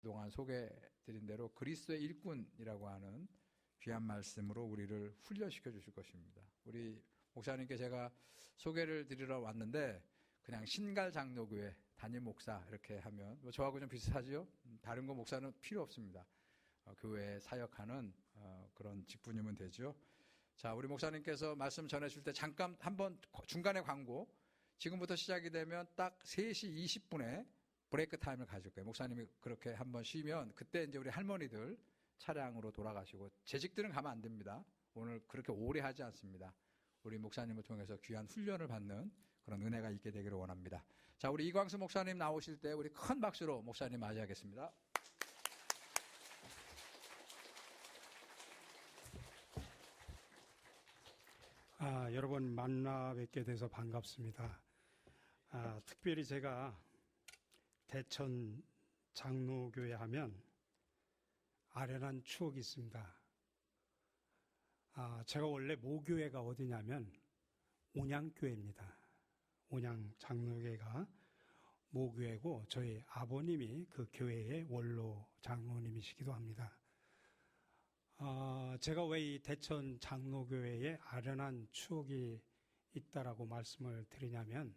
그동안 소개드린 대로 그리스도의 일꾼이라고 하는 귀한 말씀으로 우리를 훈련시켜 주실 것입니다. 우리 목사님께 제가 소개를 드리러 왔는데 그냥 신갈장로교회 담임 목사 이렇게 하면 저하고 좀 비슷하죠? 다른 거 목사는 필요 없습니다. 교회에 사역하는 그런 직분이면 되죠. 자, 우리 목사님께서 말씀 전해줄 때 잠깐 한번 중간에 광고, 지금부터 시작이 되면 딱 3시 20분에 브레이크 타임을 가질 거예요. 목사님이 그렇게 한번 쉬면 그때 이제 우리 할머니들 차량으로 돌아가시고, 재직들은 가면 안 됩니다. 오늘 그렇게 오래 하지 않습니다. 우리 목사님을 통해서 귀한 훈련을 받는 그런 은혜가 있게 되기를 원합니다. 자, 우리 이광수 목사님 나오실 때 우리 큰 박수로 목사님 맞이하겠습니다. 여러분 만나 뵙게 돼서 반갑습니다. 특별히 제가 대천 장로교회 하면 아련한 추억이 있습니다. 제가 원래 모교회가 어디냐면 온양교회입니다. 온양 장로교회가 모교회고 저희 아버님이 그 교회의 원로 장로님이시기도 합니다. 제가 왜 이 대천 장로교회에 아련한 추억이 있다라고 말씀을 드리냐면,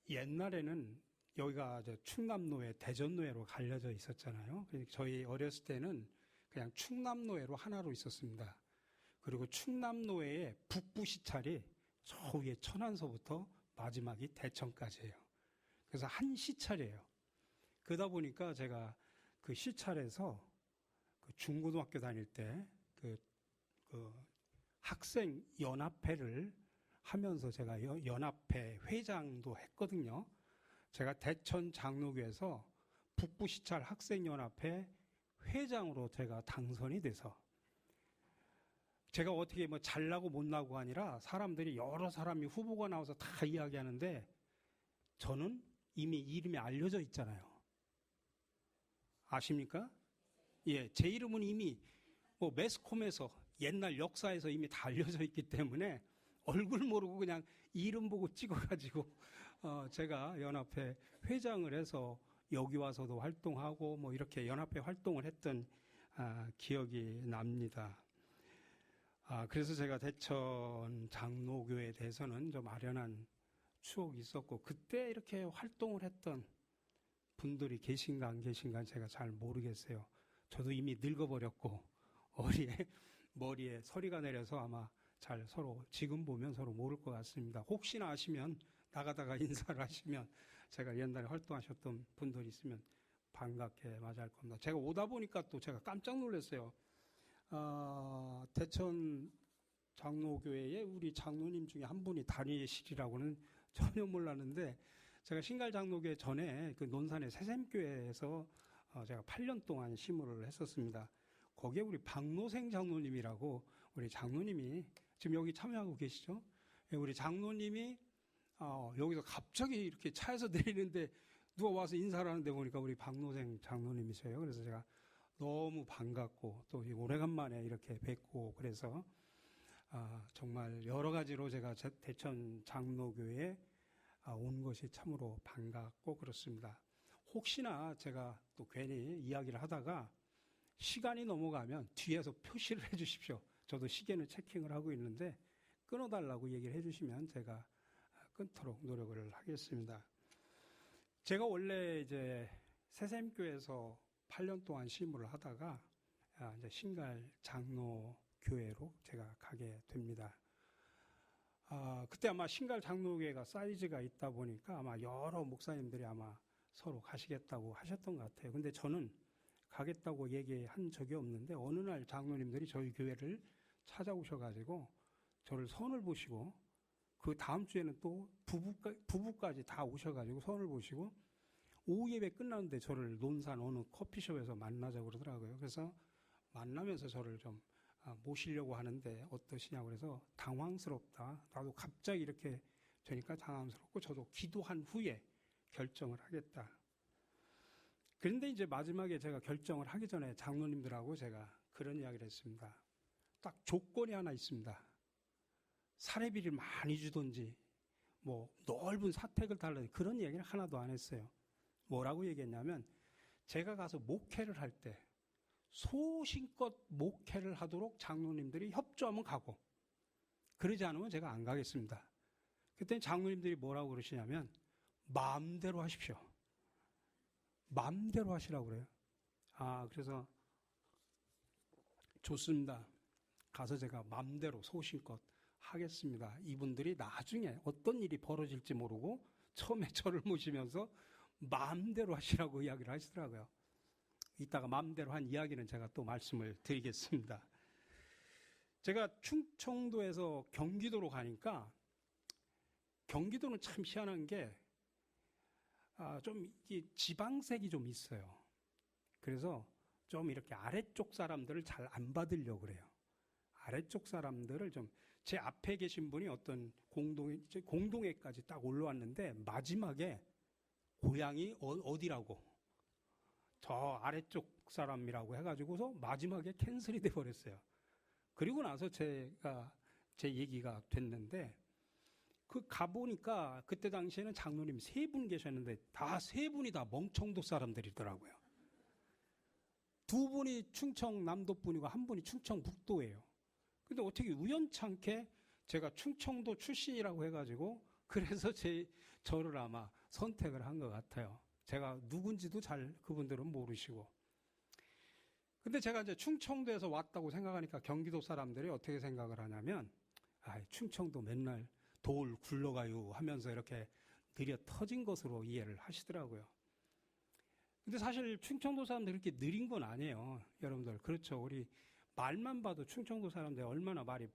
옛날에는 여기가 충남로에 대전로회로 갈려져 있었잖아요. 저희 어렸을 때는 그냥 충남로회로 하나로 있었습니다. 그리고 충남로회의 북부 시찰이 저 위에 천안서부터 마지막이 대천까지예요. 그래서 한 시찰이에요. 그러다 보니까 제가 그 시찰에서 그 중고등학교 다닐 때 그 학생 연합회를 하면서 제가 연합회 회장도 했거든요. 제가 대천 장로교에서 북부 시찰 학생연합회 회장으로 제가 당선이 돼서, 제가 어떻게 뭐 잘나고 못나고 아니라 사람들이 여러 사람이 후보가 나와서 다 이야기하는데 저는 이미 이름이 알려져 있잖아요. 아십니까? 예, 제 이름은 이미 뭐 매스컴에서 옛날 역사에서 이미 다 알려져 있기 때문에 얼굴 모르고 그냥 이름 보고 찍어가지고 제가 연합회 회장을 해서 여기 와서도 활동하고 뭐 이렇게 연합회 활동을 했던 기억이 납니다. 그래서 제가 대천 장로교회에 대해서는 좀 아련한 추억이 있었고, 그때 이렇게 활동을 했던 분들이 계신가 안 계신가 제가 잘 모르겠어요. 저도 이미 늙어버렸고 머리에 서리가 내려서 아마 잘 서로 지금 보면 서로 모를 것 같습니다. 혹시나 아시면 나가다가 인사를 하시면, 제가 옛날에 활동하셨던 분들이 있으면 반갑게 맞이할 겁니다. 제가 오다 보니까 또 제가 깜짝 놀랐어요. 대천 장로교회에 우리 장로님 중에 한 분이 다니시리라고는 전혀 몰랐는데, 제가 신갈장로교회 전에 그 논산의 새샘교회에서 제가 8년 동안 시무를 했었습니다. 거기에 우리 박노생 장로님이라고 우리 장로님이 지금 여기 참여하고 계시죠? 우리 장로님이 여기서 갑자기 이렇게 차에서 내리는데 누가 와서 인사를 하는데 보니까 우리 박노생 장로님이세요. 그래서 제가 너무 반갑고 또 오래간만에 이렇게 뵙고, 그래서 정말 여러 가지로 제가 대천 장로교회에 온 것이 참으로 반갑고 그렇습니다. 혹시나 제가 또 괜히 이야기를 하다가 시간이 넘어가면 뒤에서 표시를 해 주십시오. 저도 시계는 체킹을 하고 있는데 끊어달라고 얘기를 해 주시면 제가 끊도록 노력을 하겠습니다. 제가 원래 이제 새샘교회에서 8년 동안 시무를 하다가 이제 신갈 장로교회로 제가 가게 됩니다. 그때 아마 신갈 장로교회가 사이즈가 있다 보니까 아마 여러 목사님들이 아마 서로 가시겠다고 하셨던 것 같아요. 근데 저는 가겠다고 얘기한 적이 없는데 어느 날 장로님들이 저희 교회를 찾아오셔가지고 저를 선을 보시고, 그 다음 주에는 또 부부까지 다 오셔가지고 선을 보시고 오후 예배 끝나는데 저를 논산 어느 커피숍에서 만나자고 그러더라고요. 그래서 만나면서 저를 좀 모시려고 하는데 어떠시냐고 그래서 당황스럽다. 나도 갑자기 이렇게 되니까 당황스럽고 저도 기도한 후에 결정을 하겠다. 그런데 이제 마지막에 제가 결정을 하기 전에 장로님들하고 제가 그런 이야기를 했습니다. 딱 조건이 하나 있습니다. 사례비를 많이 주든지 뭐 넓은 사택을 달라든지 그런 이야기를 하나도 안 했어요. 뭐라고 얘기했냐면 제가 가서 목회를 할 때 소신껏 목회를 하도록 장로님들이 협조하면 가고 그러지 않으면 제가 안 가겠습니다. 그때 장로님들이 뭐라고 그러시냐면 마음대로 하십시오. 마음대로 하시라고 그래요. 그래서 좋습니다. 가서 제가 마음대로 소신껏 하겠습니다. 이분들이 나중에 어떤 일이 벌어질지 모르고 처음에 저를 모시면서 마음대로 하시라고 이야기를 하시더라고요. 이따가 마음대로 한 이야기는 제가 또 말씀을 드리겠습니다. 제가 충청도에서 경기도로 가니까 경기도는 참 희한한 게 좀 지방색이 좀 있어요. 그래서 좀 이렇게 아래쪽 사람들을 잘 안 받으려고 그래요. 아래쪽 사람들을 좀, 제 앞에 계신 분이 어떤 공동회까지 딱 올라왔는데 마지막에 고향이 어디라고 저 아래쪽 사람이라고 해가지고서 마지막에 캔슬이 돼버렸어요. 그리고 나서 제 얘기가 됐는데 가보니까 그때 당시에는 장로님 3분 계셨는데 세 분이 다 멍청도 사람들이더라고요. 2분이 충청남도 분이고 1분이 충청북도예요. 근데 어떻게 우연찮게 제가 충청도 출신이라고 해가지고 그래서 저를 아마 선택을 한 것 같아요. 제가 누군지도 잘 그분들은 모르시고. 근데 제가 이제 충청도에서 왔다고 생각하니까 경기도 사람들이 어떻게 생각을 하냐면 충청도 맨날 돌 굴러가요 하면서 이렇게 느려 터진 것으로 이해를 하시더라고요. 근데 사실 충청도 사람들이 그렇게 느린 건 아니에요. 여러분들. 그렇죠. 우리 말만 봐도 충청도 사람들이 얼마나 말이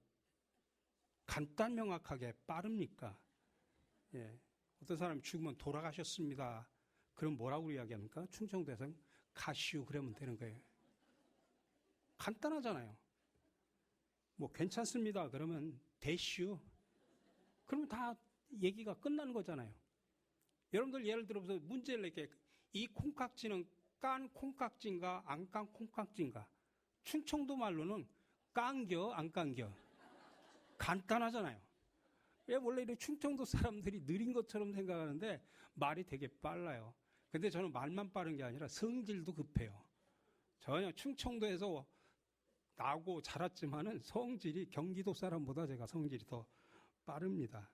간단 명확하게 빠릅니까? 예. 어떤 사람이 죽으면 돌아가셨습니다. 그럼 뭐라고 이야기합니까? 충청도에서는 가시오 그러면 되는 거예요. 간단하잖아요. 뭐 괜찮습니다. 그러면 되시오. 그러면 다 얘기가 끝나는 거잖아요. 여러분들 예를 들어서 문제를 낼게. 이 콩깍지는 깐 콩깍지인가 안 깐 콩깍지인가? 충청도 말로는 깐겨 안 깐겨? 간단하잖아요. 왜 원래 이런 충청도 사람들이 느린 것처럼 생각하는데 말이 되게 빨라요. 근데 저는 말만 빠른 게 아니라 성질도 급해요. 전혀 충청도에서 나고 자랐지만은 성질이 경기도 사람보다 제가 성질이 더 빠릅니다.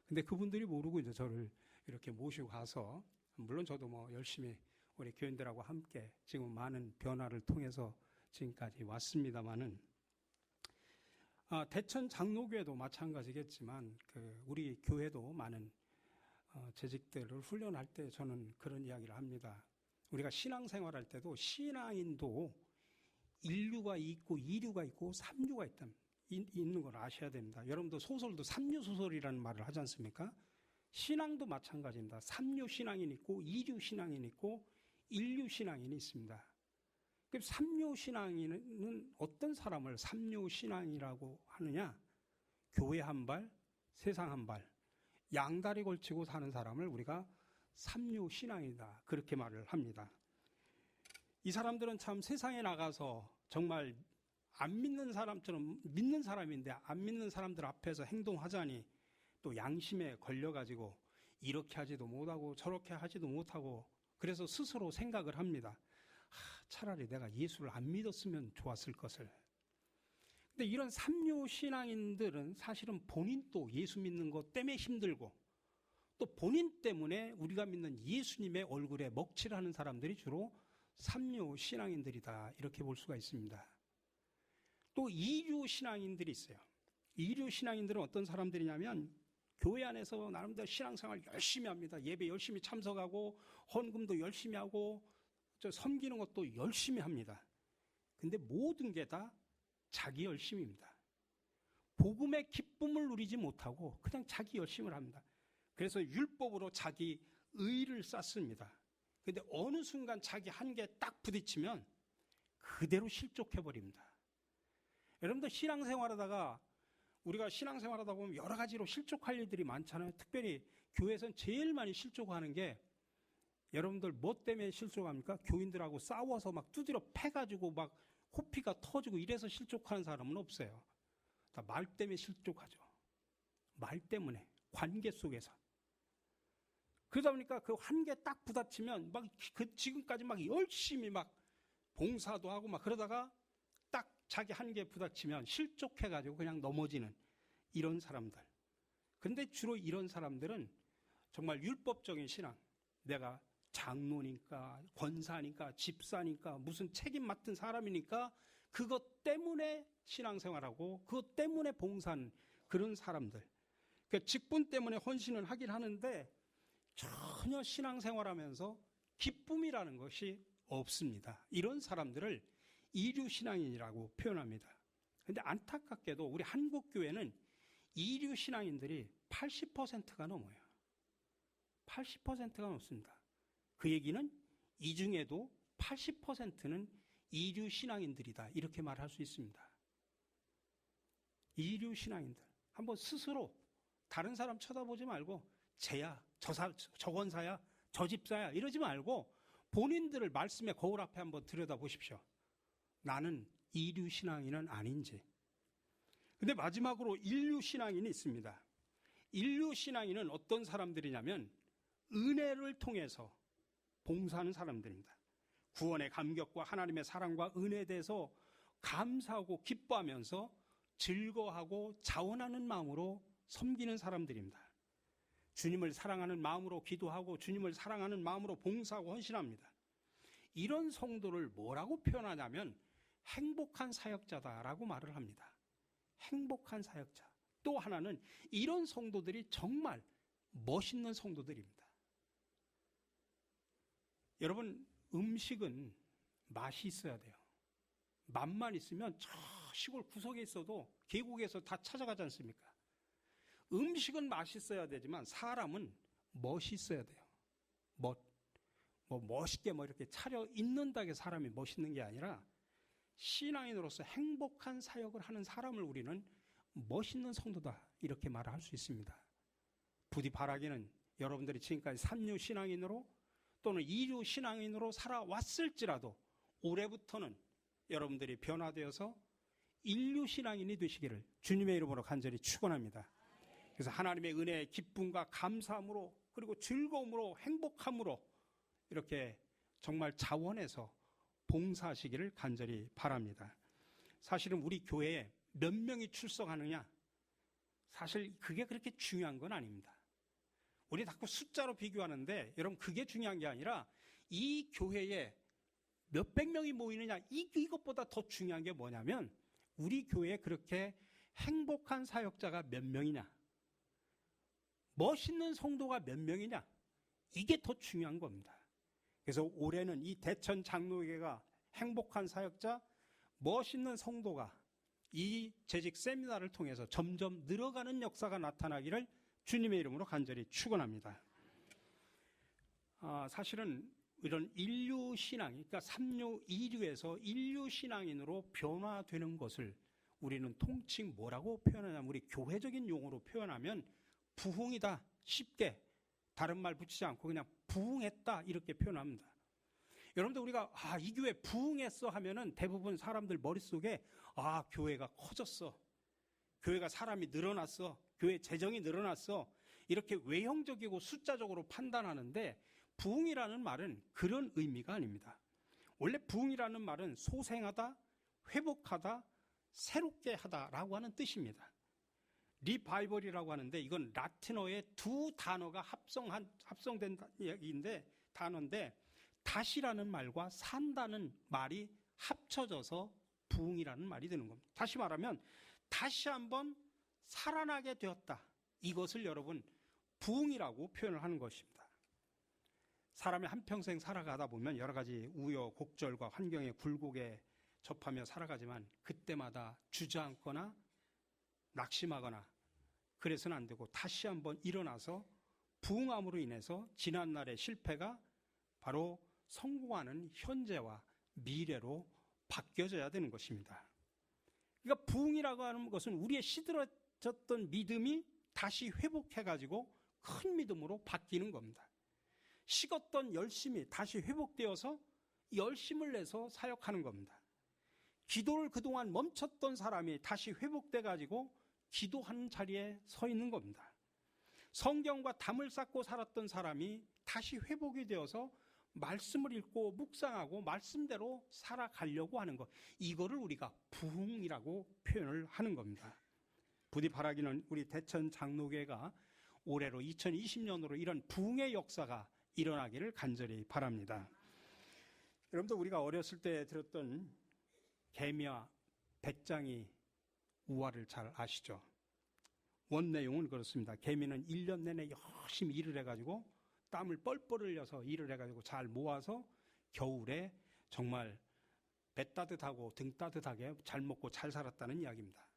근데 그분들이 모르고 이제 저를 이렇게 모시고 가서 물론 저도 뭐 열심히 우리 교인들하고 함께 지금 많은 변화를 통해서 지금까지 왔습니다만은 대천 장로교회도 마찬가지겠지만 우리 교회도 많은 재직들을 훈련할 때 저는 그런 이야기를 합니다. 우리가 신앙생활할 때도 신앙인도 인류가 있고 이류가 있고 삼류가 있는 걸 아셔야 됩니다. 여러분도 소설도 삼류 소설이라는 말을 하지 않습니까? 신앙도 마찬가지입니다. 삼류 신앙인이 있고 이류 신앙인이 있고 인류 신앙인이 있습니다. 그럼 삼류 신앙인은 어떤 사람을 삼류 신앙이라고 하느냐? 교회 한 발, 세상 한 발, 양다리 걸치고 사는 사람을 우리가 삼류 신앙이다. 그렇게 말을 합니다. 이 사람들은 참 세상에 나가서 정말 안 믿는 사람처럼 믿는 사람인데 안 믿는 사람들 앞에서 행동하자니 또 양심에 걸려가지고 이렇게 하지도 못하고 저렇게 하지도 못하고 그래서 스스로 생각을 합니다. 차라리 내가 예수를 안 믿었으면 좋았을 것을. 근데 이런 삼류 신앙인들은 사실은 본인도 예수 믿는 것 때문에 힘들고 또 본인 때문에 우리가 믿는 예수님의 얼굴에 먹칠하는 사람들이 주로 삼류 신앙인들이다. 이렇게 볼 수가 있습니다. 또 이류 신앙인들이 있어요. 이류 신앙인들은 어떤 사람들이냐면 교회 안에서 나름대로 신앙생활 열심히 합니다. 예배 열심히 참석하고 헌금도 열심히 하고 섬기는 것도 열심히 합니다. 근데 모든 게 다 자기 열심입니다. 복음의 기쁨을 누리지 못하고 그냥 자기 열심을 합니다. 그래서 율법으로 자기 의를 쌓습니다. 근데 어느 순간 자기 한계에 딱 부딪히면 그대로 실족해버립니다. 여러분들 신앙생활하다가 우리가 신앙생활하다 보면 여러 가지로 실족할 일들이 많잖아요. 특별히 교회에서는 제일 많이 실족하는 게 여러분들 뭐 때문에 실족합니까? 교인들하고 싸워서 막 두드려 패가지고 막 호피가 터지고 이래서 실족하는 사람은 없어요. 다 말 때문에 실족하죠. 말 때문에 관계 속에서. 그러다 보니까 그 한계 딱 부딪히면 막 지금까지 막 열심히 막 봉사도 하고 막 그러다가 딱 자기 한계에 부딪히면 실족해가지고 그냥 넘어지는 이런 사람들. 근데 주로 이런 사람들은 정말 율법적인 신앙, 내가 장로니까 권사니까 집사니까 무슨 책임 맡은 사람이니까 그것 때문에 신앙생활하고 그것 때문에 봉사하는 그런 사람들. 그러니까 직분 때문에 헌신을 하긴 하는데 전혀 신앙생활하면서 기쁨이라는 것이 없습니다. 이런 사람들을 이류신앙인이라고 표현합니다. 그런데 안타깝게도 우리 한국교회는 이류신앙인들이 80%가 넘어요. 80%가 넘습니다. 그 얘기는 이 중에도 80%는 이류신앙인들이다, 이렇게 말할 수 있습니다. 이류신앙인들. 한번 스스로 다른 사람 쳐다보지 말고 쟤야, 저 권사야, 저 집사야 이러지 말고 본인들을 말씀의 거울 앞에 한번 들여다보십시오. 나는 이류신앙인은 아닌지. 근데 마지막으로 인류신앙인이 있습니다. 인류신앙인은 어떤 사람들이냐면 은혜를 통해서 봉사하는 사람들입니다. 구원의 감격과 하나님의 사랑과 은혜에 대해서 감사하고 기뻐하면서 즐거워하고 자원하는 마음으로 섬기는 사람들입니다. 주님을 사랑하는 마음으로 기도하고 주님을 사랑하는 마음으로 봉사하고 헌신합니다. 이런 성도를 뭐라고 표현하냐면 행복한 사역자다라고 말을 합니다. 행복한 사역자. 또 하나는 이런 성도들이 정말 멋있는 성도들입니다. 여러분, 음식은 맛이 있어야 돼요. 맛만 있으면 저 시골 구석에 있어도 계곡에서 다 찾아가지 않습니까? 음식은 맛있어야 되지만 사람은 멋이 있어야 돼요. 멋있게 이렇게 차려 입는다고 해서 사람이 멋있는 게 아니라 신앙인으로서 행복한 사역을 하는 사람을 우리는 멋있는 성도다, 이렇게 말을 할 수 있습니다. 부디 바라기는 여러분들이 지금까지 3류 신앙인으로 또는 2류 신앙인으로 살아왔을지라도 올해부터는 여러분들이 변화되어서 1류 신앙인이 되시기를 주님의 이름으로 간절히 축원합니다. 그래서 하나님의 은혜의 기쁨과 감사함으로 그리고 즐거움으로 행복함으로 이렇게 정말 자원해서 봉사하시기를 간절히 바랍니다. 사실은 우리 교회에 몇 명이 출석하느냐, 사실 그게 그렇게 중요한 건 아닙니다. 우리 자꾸 숫자로 비교하는데 여러분, 그게 중요한 게 아니라 이 교회에 몇백 명이 모이느냐, 이것보다 더 중요한 게 뭐냐면 우리 교회에 그렇게 행복한 사역자가 몇 명이냐, 멋있는 성도가 몇 명이냐, 이게 더 중요한 겁니다. 그래서 올해는 이 대천 장로교회가 행복한 사역자, 멋있는 성도가 이 재직 세미나를 통해서 점점 늘어가는 역사가 나타나기를 주님의 이름으로 간절히 축원합니다. 사실은 이런 인류 신앙, 그러니까 3류, 2류에서 인류 신앙인으로 변화되는 것을 우리는 통칭 뭐라고 표현하냐면, 우리 교회적인 용어로 표현하면 부흥이다. 쉽게 다른 말 붙이지 않고 그냥 부흥했다, 이렇게 표현합니다. 여러분들, 우리가 이 교회 부흥했어 하면은 대부분 사람들 머릿속에 교회가 커졌어, 교회가 사람이 늘어났어, 교회 재정이 늘어났어, 이렇게 외형적이고 숫자적으로 판단하는데, 부흥이라는 말은 그런 의미가 아닙니다. 원래 부흥이라는 말은 소생하다, 회복하다, 새롭게 하다라고 하는 뜻입니다. 리바이벌이라고 하는데 이건 라틴어의 두 단어가 합성된 단어인데 다시라는 말과 산다는 말이 합쳐져서 부흥이라는 말이 되는 겁니다. 다시 말하면 다시 한번 살아나게 되었다. 이것을 여러분 부흥이라고 표현을 하는 것입니다. 사람이 한평생 살아가다 보면 여러 가지 우여곡절과 환경의 굴곡에 접하며 살아가지만 그때마다 주저앉거나 낙심하거나 그래서는 안 되고 다시 한번 일어나서 부흥함으로 인해서 지난날의 실패가 바로 성공하는 현재와 미래로 바뀌어져야 되는 것입니다. 그러니까 부흥이라고 하는 것은 우리의 시들어졌던 믿음이 다시 회복해가지고 큰 믿음으로 바뀌는 겁니다. 식었던 열심이 다시 회복되어서 열심을 내서 사역하는 겁니다. 기도를 그동안 멈췄던 사람이 다시 회복돼가지고 기도하는 자리에 서 있는 겁니다. 성경과 담을 쌓고 살았던 사람이 다시 회복이 되어서 말씀을 읽고 묵상하고 말씀대로 살아가려고 하는 것, 이거를 우리가 부흥이라고 표현을 하는 겁니다. 부디 바라기는 우리 대천 장로교회가 올해로 2020년으로 이런 부흥의 역사가 일어나기를 간절히 바랍니다. 여러분들, 우리가 어렸을 때 들었던 개미와 배짱이 우화를 잘 아시죠? 원 내용은 그렇습니다. 개미는 1년 내내 열심히 일을 해가지고 땀을 뻘뻘 흘려서 일을 해가지고 잘 모아서 겨울에 정말 배 따뜻하고 등 따뜻하게 잘 먹고 잘 살았다는 이야기입니다.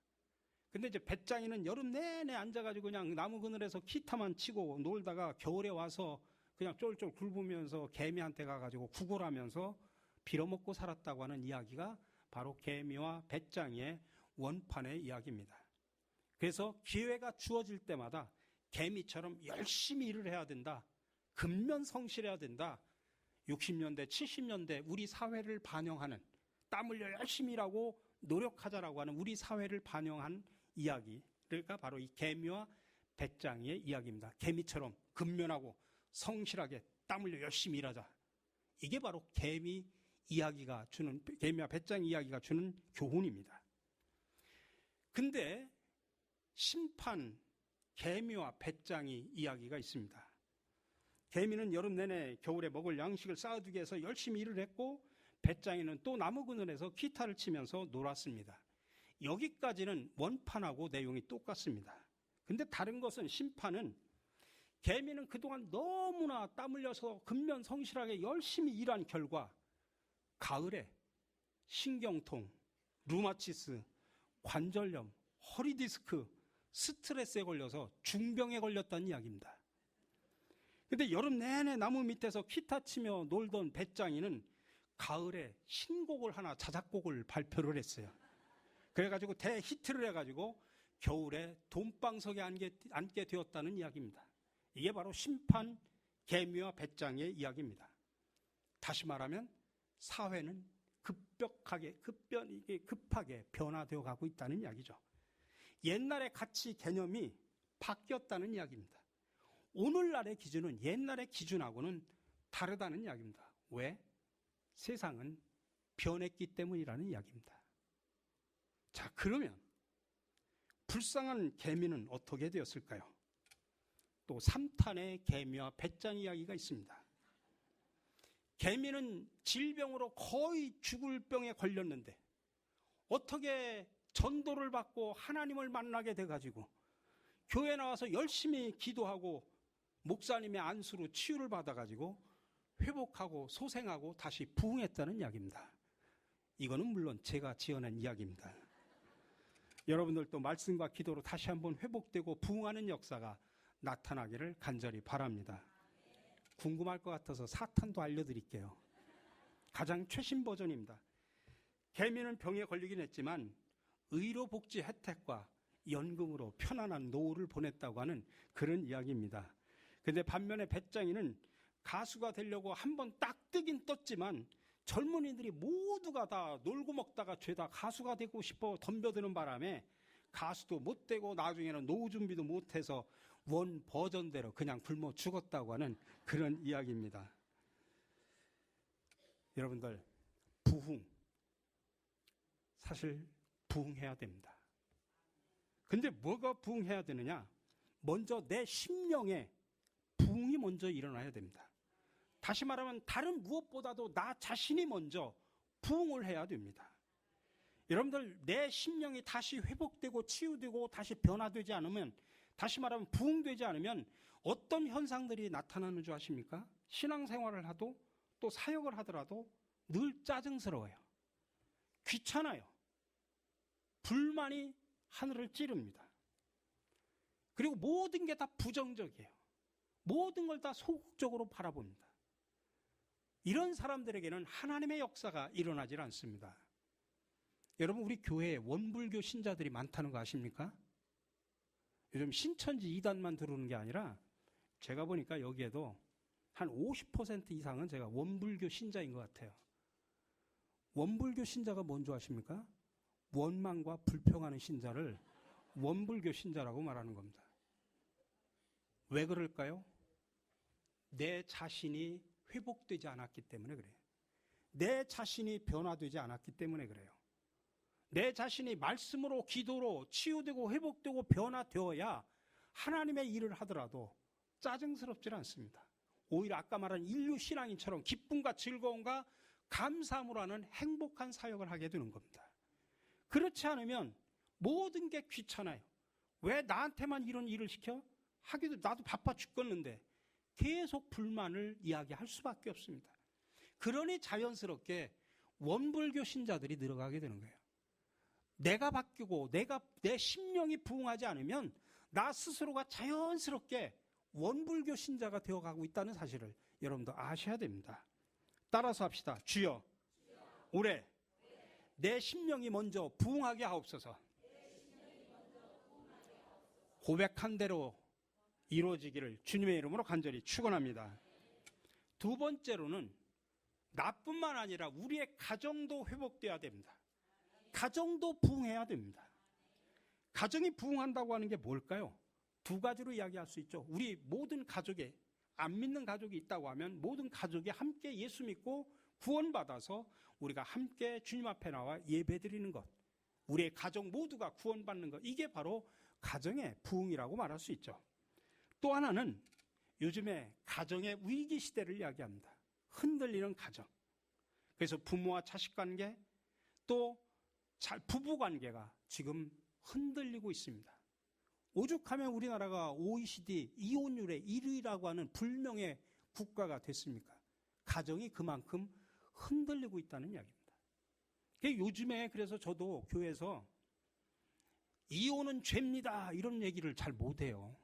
근데 이제 배짱이는 여름 내내 앉아가지고 그냥 나무 그늘에서 기타만 치고 놀다가 겨울에 와서 그냥 쫄쫄 굶으면서 개미한테 가가지고 구걸하면서 빌어먹고 살았다고 하는 이야기가 바로 개미와 배짱이의 원판의 이야기입니다. 그래서 기회가 주어질 때마다 개미처럼 열심히 일을 해야 된다. 근면성실해야 된다. 60년대, 70년대 우리 사회를 반영하는, 땀 흘려 열심히 일하고 노력하자라고 하는 우리 사회를 반영한 이야기가 바로 이 개미와 배짱이의 이야기입니다. 개미처럼 근면하고 성실하게 땀 흘려 열심히 일하자. 이게 바로 개미와 배짱이 이야기가 주는 교훈입니다. 근데 심판, 개미와 배짱이 이야기가 있습니다. 개미는 여름 내내 겨울에 먹을 양식을 쌓아두기 위해서 열심히 일을 했고, 배짱이는 또 나무 그늘에서 기타를 치면서 놀았습니다. 여기까지는 원판하고 내용이 똑같습니다. 근데 다른 것은, 심판은 개미는 그동안 너무나 땀 흘려서 근면성실하게 열심히 일한 결과 가을에 신경통, 루마티스, 관절염, 허리디스크, 스트레스에 걸려서 중병에 걸렸다는 이야기입니다. 근데 여름 내내 나무 밑에서 기타 치며 놀던 배짱이는 가을에 신곡을 하나, 자작곡을 발표를 했어요. 그래가지고 대히트를 해가지고 겨울에 돈방석에 앉게 되었다는 이야기입니다. 이게 바로 심판, 개미와 배짱이의 이야기입니다. 다시 말하면 사회는 급하게 변화되어 가고 있다는 이야기죠. 옛날의 가치 개념이 바뀌었다는 이야기입니다. 오늘날의 기준은 옛날의 기준하고는 다르다는 이야기입니다. 왜? 세상은 변했기 때문이라는 이야기입니다. 자, 그러면 불쌍한 개미는 어떻게 되었을까요? 또 3탄의 개미와 배짱 이야기가 있습니다. 개미는 질병으로 거의 죽을 병에 걸렸는데 어떻게 전도를 받고 하나님을 만나게 돼가지고 교회 나와서 열심히 기도하고 목사님의 안수로 치유를 받아가지고 회복하고 소생하고 다시 부흥했다는 이야기입니다. 이거는 물론 제가 지어낸 이야기입니다. 여러분들도 말씀과 기도로 다시 한번 회복되고 부흥하는 역사가 나타나기를 간절히 바랍니다. 궁금할 것 같아서 4탄도 알려드릴게요. 가장 최신 버전입니다. 개미는 병에 걸리긴 했지만 의료복지 혜택과 연금으로 편안한 노후를 보냈다고 하는 그런 이야기입니다. 근데 반면에 배짱이는 가수가 되려고 한번 딱 뜨긴 떴지만 젊은이들이 모두가 다 놀고 먹다가 죄다 가수가 되고 싶어 덤벼드는 바람에 가수도 못 되고 나중에는 노후 준비도 못해서 원 버전대로 그냥 굶어 죽었다고 하는 그런 이야기입니다. 여러분들, 부흥, 사실 부흥해야 됩니다. 근데 뭐가 부흥해야 되느냐? 먼저 내 심령에 부흥이 먼저 일어나야 됩니다. 다시 말하면 다른 무엇보다도 나 자신이 먼저 부흥을 해야 됩니다. 여러분들, 내 심령이 다시 회복되고 치유되고 다시 변화되지 않으면, 다시 말하면 부흥되지 않으면 어떤 현상들이 나타나는 줄 아십니까? 신앙생활을 하도 또 사역을 하더라도 늘 짜증스러워요. 귀찮아요. 불만이 하늘을 찌릅니다. 그리고 모든 게 다 부정적이에요. 모든 걸 다 소극적으로 바라봅니다. 이런 사람들에게는 하나님의 역사가 일어나질 않습니다. 여러분, 우리 교회에 원불교 신자들이 많다는 거 아십니까? 요즘 신천지 2단만 들어오는 게 아니라 제가 보니까 여기에도 한 50% 이상은 제가 원불교 신자인 것 같아요. 원불교 신자가 뭔지 아십니까? 원망과 불평하는 신자를 원불교 신자라고 말하는 겁니다. 왜 그럴까요? 내 자신이 회복되지 않았기 때문에 그래요. 내 자신이 변화되지 않았기 때문에 그래요. 내 자신이 말씀으로, 기도로 치유되고 회복되고 변화되어야 하나님의 일을 하더라도 짜증스럽지 않습니다. 오히려 아까 말한 인류 신앙인처럼 기쁨과 즐거움과 감사함으로 하는 행복한 사역을 하게 되는 겁니다. 그렇지 않으면 모든 게 귀찮아요. 왜 나한테만 이런 일을 시켜? 하기도 나도 바빠 죽겠는데 계속 불만을 이야기할 수밖에 없습니다. 그러니 자연스럽게 원불교 신자들이 늘어가게 되는 거예요. 내가 바뀌고 내 심령이 부응하지 않으면 나 스스로가 자연스럽게 원불교 신자가 되어가고 있다는 사실을 여러분도 아셔야 됩니다. 따라서 합시다. 주여, 올해 내 심령이 먼저 부응하게 하옵소서. 고백한 대로 이루어지기를 주님의 이름으로 간절히 축원합니다. 두 번째로는 나뿐만 아니라 우리의 가정도 회복돼야 됩니다. 가정도 부응해야 됩니다. 가정이 부응한다고 하는 게 뭘까요? 두 가지로 이야기할 수 있죠. 우리 모든 가족에, 안 믿는 가족이 있다고 하면 모든 가족이 함께 예수 믿고 구원받아서 우리가 함께 주님 앞에 나와 예배드리는 것, 우리의 가족 모두가 구원받는 것, 이게 바로 가정의 부흥이라고 말할 수 있죠. 또 하나는 요즘에 가정의 위기 시대를 이야기합니다. 흔들리는 가정. 그래서 부모와 자식 관계, 또 부부 관계가 지금 흔들리고 있습니다. 오죽하면 우리나라가 OECD 이혼율의 1위라고 하는 불명예 국가가 됐습니까? 가정이 그만큼 흔들리고 있다는 이야기입니다. 요즘에 그래서 저도 교회에서 이혼은 죄입니다 이런 얘기를 잘 못해요.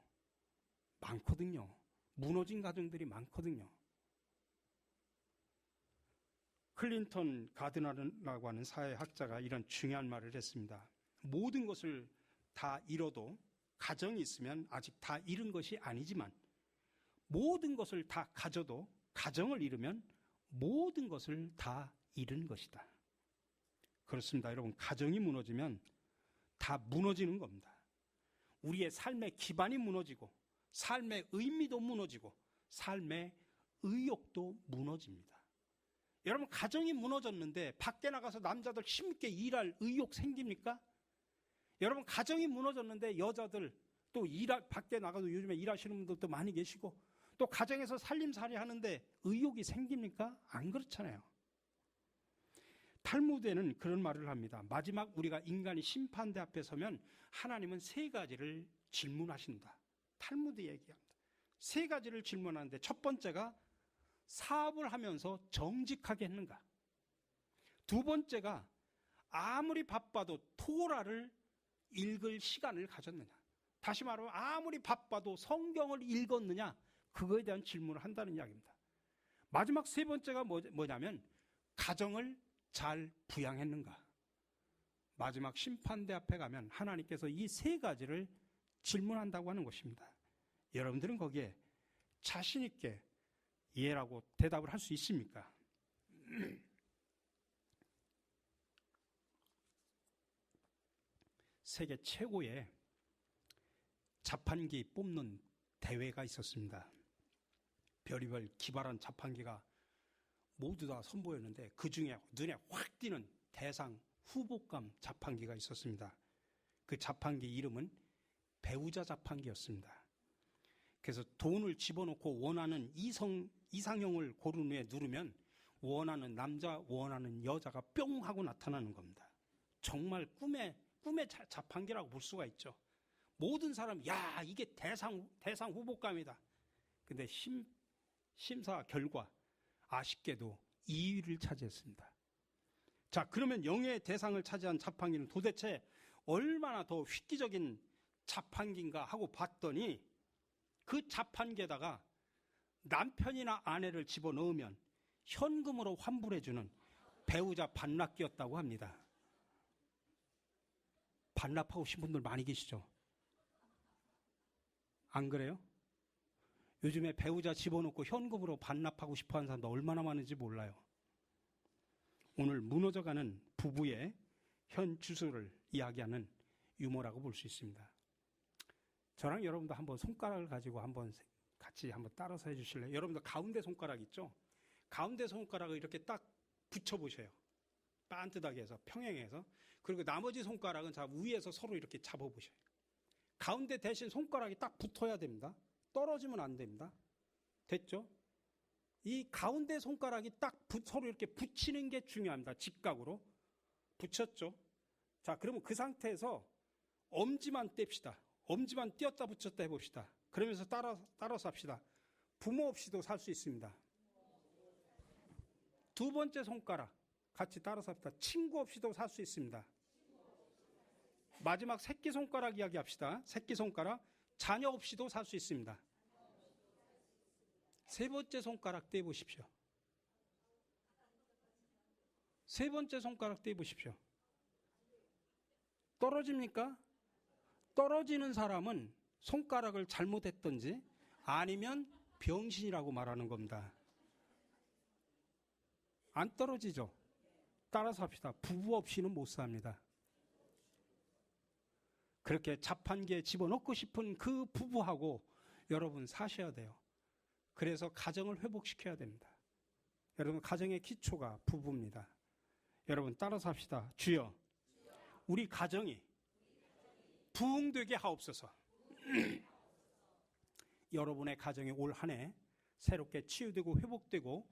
많거든요. 무너진 가정들이 많거든요. 클린턴 가드너라고 하는 사회학자가 이런 중요한 말을 했습니다. 모든 것을 다 잃어도 가정이 있으면 아직 다 잃은 것이 아니지만 모든 것을 다 가져도 가정을 잃으면 모든 것을 다 잃은 것이다. 그렇습니다. 여러분, 가정이 무너지면 다 무너지는 겁니다. 우리의 삶의 기반이 무너지고 삶의 의미도 무너지고 삶의 의욕도 무너집니다. 여러분, 가정이 무너졌는데 밖에 나가서 남자들 힘있게 일할 의욕 생깁니까? 여러분, 가정이 무너졌는데 여자들 또 밖에 나가도 요즘에 일하시는 분들도 많이 계시고 또 가정에서 살림살이 하는데 의욕이 생깁니까? 안 그렇잖아요. 탈무드에는 그런 말을 합니다. 마지막 우리가 인간이 심판대 앞에 서면 하나님은 세 가지를 질문하신다. 탈무드 얘기합니다. 세 가지를 질문하는데 첫 번째가 사업을 하면서 정직하게 했는가? 두 번째가 아무리 바빠도 토라를 읽을 시간을 가졌느냐? 다시 말하면 아무리 바빠도 성경을 읽었느냐? 그거에 대한 질문을 한다는 이야기입니다. 마지막 세 번째가 뭐냐면 가정을 잘 부양했는가? 마지막 심판대 앞에 가면 하나님께서 이 세 가지를 질문한다고 하는 것입니다. 여러분들은 거기에 자신 있게 예라고 대답을 할 수 있습니까? 세계 최고의 자판기 뽑는 대회가 있었습니다. 별의별 기발한 자판기가 모두 다 선보였는데 그 중에 눈에 확 띄는 대상 후보감 자판기가 있었습니다. 그 자판기 이름은 배우자 자판기였습니다. 그래서 돈을 집어넣고 원하는 이상형을 고른 후에 누르면 원하는 남자, 원하는 여자가 뿅 하고 나타나는 겁니다. 정말 꿈의 자판기라고 볼 수가 있죠. 모든 사람, 야, 이게 대상 후보감이다. 근데 심사 결과 아쉽게도 2위를 차지했습니다. 자, 그러면 영예의 대상을 차지한 자판기는 도대체 얼마나 더 획기적인 자판기인가 하고 봤더니 그 자판기에다가 남편이나 아내를 집어넣으면 현금으로 환불해주는 배우자 반납기였다고 합니다. 반납하고 싶은 분들 많이 계시죠? 안 그래요? 요즘에 배우자 집어넣고 현금으로 반납하고 싶어하는 사람도 얼마나 많은지 몰라요. 오늘 무너져가는 부부의 현 주소를 이야기하는 유머라고 볼 수 있습니다. 저랑 여러분도 한번 손가락을 가지고 한번 같이 한번 따라서 해주실래요? 여러분도 가운데 손가락 있죠? 가운데 손가락을 이렇게 딱 붙여보세요. 반듯하게 해서 평행해서. 그리고 나머지 손가락은 자 위에서 서로 이렇게 잡아보셔요. 가운데 대신 손가락이 딱 붙어야 됩니다. 떨어지면 안 됩니다. 됐죠? 이 가운데 손가락이 딱 서로 이렇게 붙이는 게 중요합니다. 직각으로. 붙였죠? 자, 그러면 그 상태에서 엄지만 뗍시다. 엄지만 띄었다 붙였다 해봅시다. 그러면서 따라서 합시다. 부모 없이도 살 수 있습니다. 두 번째 손가락 같이 따라서 합시다. 친구 없이도 살 수 있습니다. 마지막 새끼손가락 이야기합시다. 새끼손가락. 자녀 없이도 살 수 있습니다. 세 번째 손가락 떼보십시오. 세 번째 손가락 떼보십시오. 떨어집니까? 떨어지는 사람은 손가락을 잘못했던지 아니면 병신이라고 말하는 겁니다. 안 떨어지죠? 따라서 합시다. 부부 없이는 못 삽니다. 그렇게 자판기에 집어넣고 싶은 그 부부하고 여러분 사셔야 돼요. 그래서 가정을 회복시켜야 됩니다. 여러분 가정의 기초가 부부입니다. 여러분 따라서 합시다. 주여, 우리 가정이 부흥되게 하옵소서. 여러분의 가정이 올 한 해 새롭게 치유되고 회복되고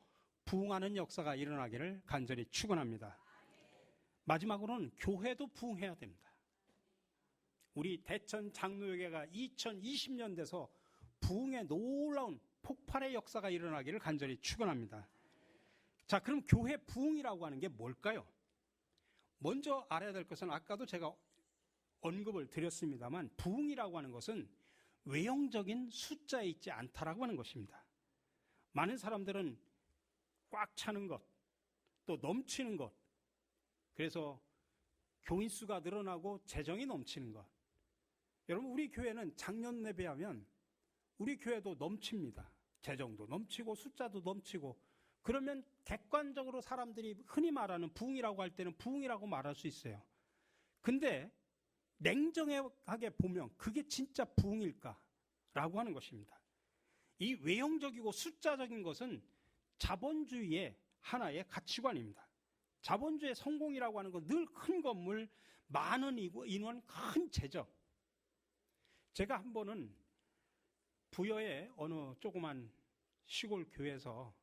부흥하는 역사가 일어나기를 간절히 축원합니다. 마지막으로는 교회도 부흥해야 됩니다. 우리 대천 장로교회가 2020년 돼서 부흥의 놀라운 폭발의 역사가 일어나기를 간절히 축원합니다. 자, 그럼 교회 부흥이라고 하는 게 뭘까요? 먼저 알아야 될 것은 아까도 제가 언급을 드렸습니다만 부흥이라고 하는 것은 외형적인 숫자에 있지 않다라고 하는 것입니다. 많은 사람들은 꽉 차는 것, 또 넘치는 것, 그래서 교인 수가 늘어나고 재정이 넘치는 것. 여러분 우리 교회는 작년 예배하면 우리 교회도 넘칩니다. 재정도 넘치고 숫자도 넘치고. 그러면 객관적으로 사람들이 흔히 말하는 부흥이라고 할 때는 부흥이라고 말할 수 있어요. 근데 냉정하게 보면 그게 진짜 부흥일까라고 하는 것입니다. 이 외형적이고 숫자적인 것은 자본주의의 하나의 가치관입니다. 자본주의 성공이라고 하는 건 늘 큰 건물, 많은 인원, 큰 재정. 제가 한 번은 부여의 어느 조그만 시골 교회에서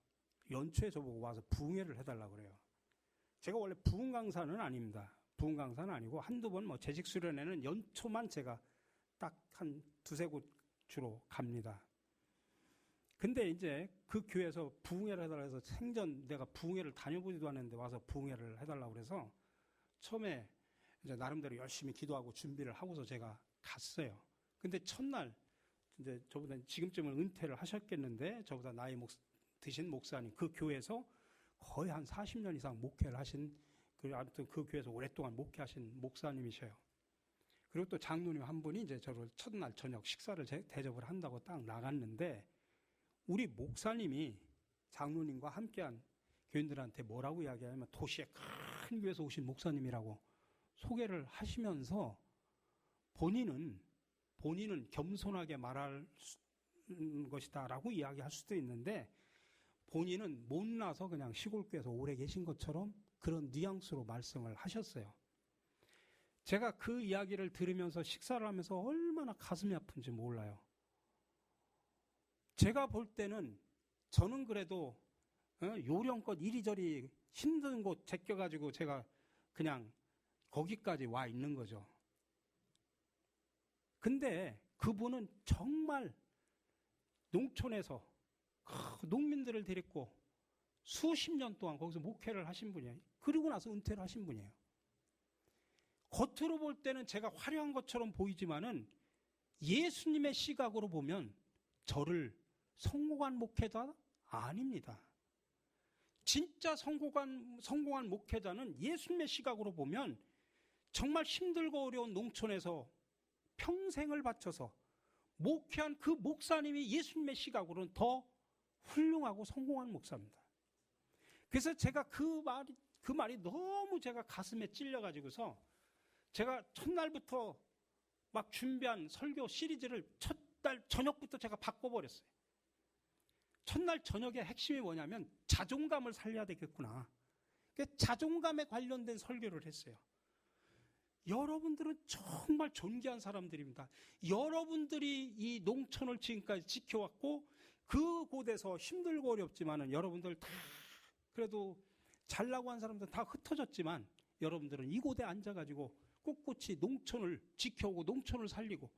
연초에 저보고 와서 부흥회를 해달라고 그래요. 제가 원래 부흥 강사는 아닙니다. 부흥 강사는 아니고 한두 번 뭐 재직 수련회는 연초만 제가 딱 한 두세 곳 주로 갑니다. 근데 이제 그 교회에서 부흥회를 해달라고 해서 생전 내가 부흥회를 다녀보지도 않았는데 와서 부흥회를 해달라고 그래서 처음에 이제 나름대로 열심히 기도하고 준비를 하고서 제가 갔어요. 근데 첫날 이제 저보다 지금쯤은 은퇴를 하셨겠는데 저보다 나이 드신 목사님, 그 교회에서 거의 한 40년 이상 목회를 하신, 아무튼 그 교회에서 오랫동안 목회하신 목사님이셔요. 그리고 또 장로님 한 분이 이제 저를 첫날 저녁 식사를 대접을 한다고 딱 나갔는데 우리 목사님이 장로님과 함께한 교인들한테 뭐라고 이야기하냐면 도시의 큰 교회에서 오신 목사님이라고 소개를 하시면서 본인은 겸손하게 말할 것이다라고 이야기할 수도 있는데 본인은 못나서 그냥 시골교회에서 오래 계신 것처럼 그런 뉘앙스로 말씀을 하셨어요. 제가 그 이야기를 들으면서 식사를 하면서 얼마나 가슴이 아픈지 몰라요. 제가 볼 때는 저는 그래도 요령껏 이리저리 힘든 곳 제껴가지고 제가 그냥 거기까지 와 있는 거죠. 근데 그분은 정말 농촌에서 농민들을 데리고 수십 년 동안 거기서 목회를 하신 분이에요. 그리고 나서 은퇴를 하신 분이에요. 겉으로 볼 때는 제가 화려한 것처럼 보이지만은 예수님의 시각으로 보면 저를 성공한 목회자 아닙니다. 진짜 성공한 목회자는 예수님의 시각으로 보면 정말 힘들고 어려운 농촌에서 평생을 바쳐서 목회한 그 목사님이 예수님의 시각으로는 더 훌륭하고 성공한 목사입니다. 그래서 제가 그 말이 너무 제가 가슴에 찔려가지고서 제가 첫날부터 막 준비한 설교 시리즈를 첫날 저녁부터 제가 바꿔버렸어요. 첫날 저녁에 핵심이 뭐냐면 자존감을 살려야 되겠구나. 자존감에 관련된 설교를 했어요. 여러분들은 정말 존귀한 사람들입니다. 여러분들이 이 농촌을 지금까지 지켜왔고 그 곳에서 힘들고 어렵지만은 여러분들 다 그래도 잘나고 한 사람들 다 흩어졌지만 여러분들은 이곳에 앉아가지고 꿋꿋이 농촌을 지켜오고 농촌을 살리고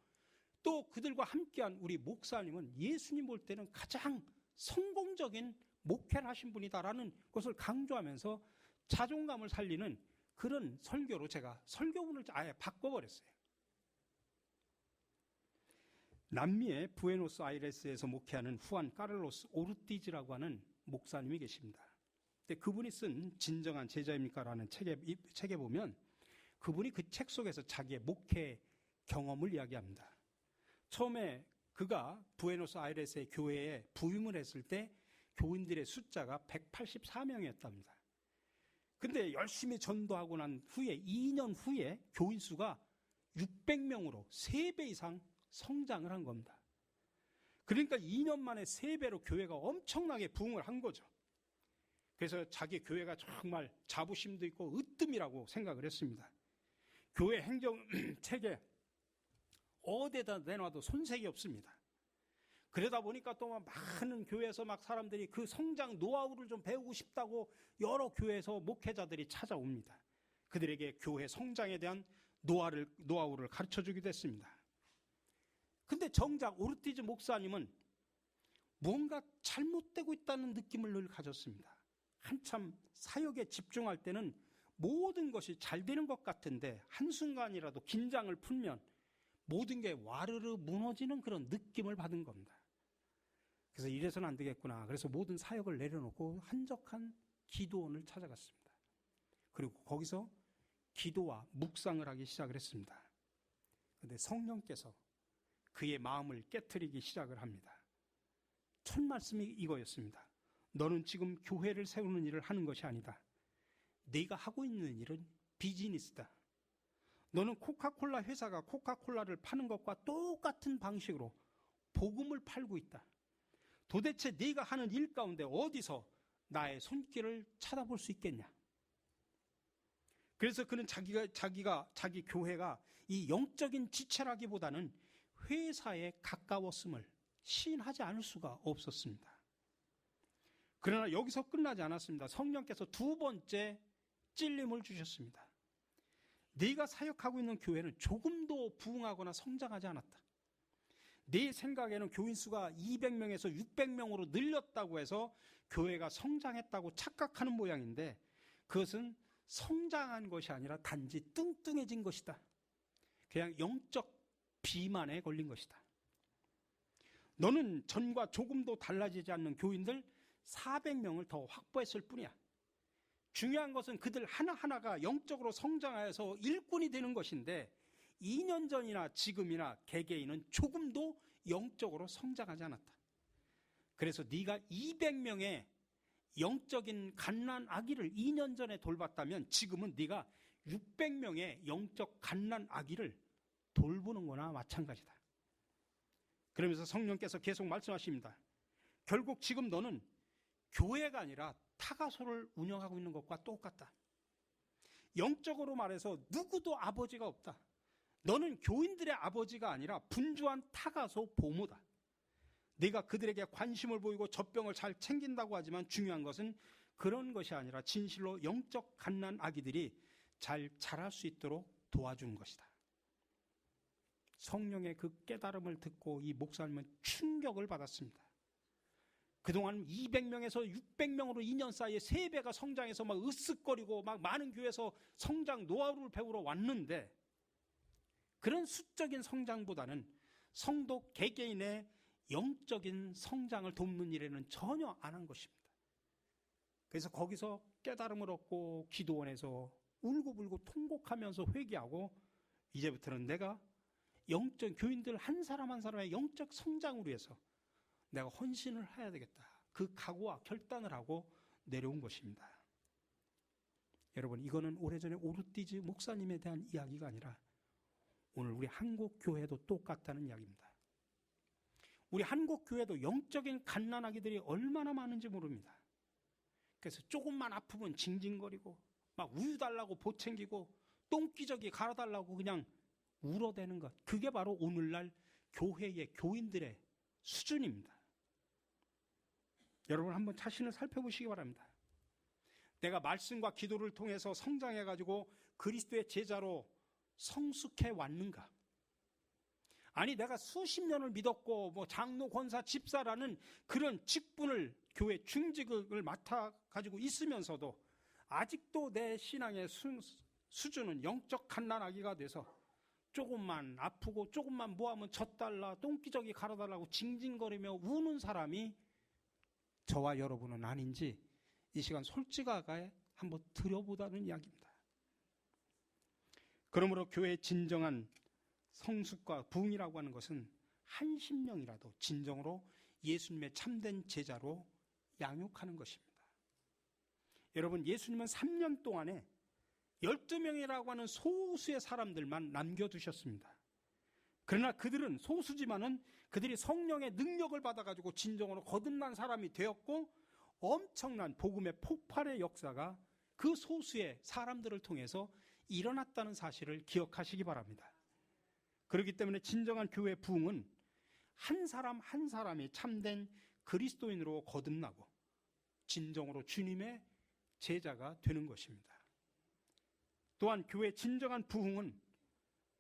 또 그들과 함께한 우리 목사님은 예수님 볼 때는 가장 성공적인 목회를 하신 분이다라는 것을 강조하면서 자존감을 살리는 그런 설교로 제가 설교문을 아예 바꿔버렸어요. 남미의 부에노스아이레스에서 목회하는 후안 카를로스 오르티즈라고 하는 목사님이 계십니다. 근데 그분이 쓴 진정한 제자입니까? 라는 책에 보면 그분이 그 책 속에서 자기의 목회 경험을 이야기합니다. 처음에 그가 부에노스아이레스의 교회에 부임을 했을 때 교인들의 숫자가 184명이었답니다. 근데 열심히 전도하고 난 후에 2년 후에 교인 수가 600명으로 3배 이상 성장을 한 겁니다. 그러니까 2년 만에 3배로 교회가 엄청나게 부흥을 한 거죠. 그래서 자기 교회가 정말 자부심도 있고 으뜸이라고 생각을 했습니다. 교회 행정 체계 어디에다 내놔도 손색이 없습니다. 그러다 보니까 또 많은 교회에서 막 사람들이 그 성장 노하우를 좀 배우고 싶다고 여러 교회에서 목회자들이 찾아옵니다. 그들에게 교회 성장에 대한 노하우를 가르쳐 주기도 했습니다. 근데 정작 오르티즈 목사님은 뭔가 잘못되고 있다는 느낌을 늘 가졌습니다. 한참 사역에 집중할 때는 모든 것이 잘 되는 것 같은데 한순간이라도 긴장을 풀면 모든 게 와르르 무너지는 그런 느낌을 받은 겁니다. 그래서 이래서는 안 되겠구나. 그래서 모든 사역을 내려놓고 한적한 기도원을 찾아갔습니다. 그리고 거기서 기도와 묵상을 하기 시작을 했습니다. 그런데 성령께서 그의 마음을 깨트리기 시작을 합니다. 첫 말씀이 이거였습니다. 너는 지금 교회를 세우는 일을 하는 것이 아니다. 네가 하고 있는 일은 비즈니스다. 너는 코카콜라 회사가 코카콜라를 파는 것과 똑같은 방식으로 복음을 팔고 있다. 도대체 네가 하는 일 가운데 어디서 나의 손길을 찾아볼 수 있겠냐? 그래서 그는 자기 교회가 이 영적인 지체라기보다는 회사에 가까웠음을 시인하지 않을 수가 없었습니다. 그러나 여기서 끝나지 않았습니다. 성령께서 두 번째 찔림을 주셨습니다. 네가 사역하고 있는 교회는 조금도 부흥하거나 성장하지 않았다. 네 생각에는 교인 수가 200명에서 600명으로 늘렸다고 해서 교회가 성장했다고 착각하는 모양인데 그것은 성장한 것이 아니라 단지 뚱뚱해진 것이다. 그냥 영적 비만에 걸린 것이다. 너는 전과 조금도 달라지지 않는 교인들 400명을 더 확보했을 뿐이야. 중요한 것은 그들 하나하나가 영적으로 성장하여서 일꾼이 되는 것인데 2년 전이나 지금이나 개개인은 조금도 영적으로 성장하지 않았다. 그래서 네가 200명의 영적인 갓난 아기를 2년 전에 돌봤다면 지금은 네가 600명의 영적 갓난 아기를 돌보는 거나 마찬가지다. 그러면서 성령께서 계속 말씀하십니다. 결국 지금 너는 교회가 아니라 타가소를 운영하고 있는 것과 똑같다. 영적으로 말해서 누구도 아버지가 없다. 너는 교인들의 아버지가 아니라 분주한 타가소 보모다. 네가 그들에게 관심을 보이고 젖병을 잘 챙긴다고 하지만 중요한 것은 그런 것이 아니라 진실로 영적 갓난 아기들이 잘 자랄 수 있도록 도와주는 것이다. 성령의 그 깨달음을 듣고 이 목사님은 충격을 받았습니다. 그동안 200명에서 600명으로 2년 사이에 3배가 성장해서 막 으쓱거리고 막 많은 교회에서 성장 노하우를 배우러 왔는데 그런 수적인 성장보다는 성도 개개인의 영적인 성장을 돕는 일에는 전혀 안 한 것입니다. 그래서 거기서 깨달음을 얻고 기도원에서 울고불고 통곡하면서 회개하고 이제부터는 내가 영적 교인들 한 사람 한 사람의 영적 성장을 위해서 내가 헌신을 해야 되겠다. 그 각오와 결단을 하고 내려온 것입니다. 여러분, 이거는 오래전에 오르티즈 목사님에 대한 이야기가 아니라 오늘 우리 한국 교회도 똑같다는 이야기입니다. 우리 한국 교회도 영적인 갓난아기들이 얼마나 많은지 모릅니다. 그래서 조금만 아프면 징징거리고 막 우유 달라고 보챙기고 똥기저귀 갈아달라고 그냥 울어대는 것. 그게 바로 오늘날 교회의 교인들의 수준입니다. 여러분 한번 자신을 살펴보시기 바랍니다. 내가 말씀과 기도를 통해서 성장해가지고 그리스도의 제자로 성숙해 왔는가? 아니 내가 수십 년을 믿었고 뭐 장로, 권사, 집사라는 그런 직분을 교회 중직을 맡아가지고 있으면서도 아직도 내 신앙의 수준은 영적 갓난아기가 돼서 조금만 아프고 조금만 뭐하면 젖달라 똥기저귀 갈아달라고 징징거리며 우는 사람이 저와 여러분은 아닌지 이 시간 솔직하게 한번 들여보자는 이야기입니다. 그러므로 교회의 진정한 성숙과 부흥이라고 하는 것은 한 심령이라도 진정으로 예수님의 참된 제자로 양육하는 것입니다. 여러분 예수님은 3년 동안에 12명이라고 하는 소수의 사람들만 남겨두셨습니다. 그러나 그들은 소수지만은 그들이 성령의 능력을 받아가지고 진정으로 거듭난 사람이 되었고 엄청난 복음의 폭발의 역사가 그 소수의 사람들을 통해서 일어났다는 사실을 기억하시기 바랍니다. 그렇기 때문에 진정한 교회 부흥은 한 사람 한 사람이 참된 그리스도인으로 거듭나고 진정으로 주님의 제자가 되는 것입니다. 또한 교회의 진정한 부흥은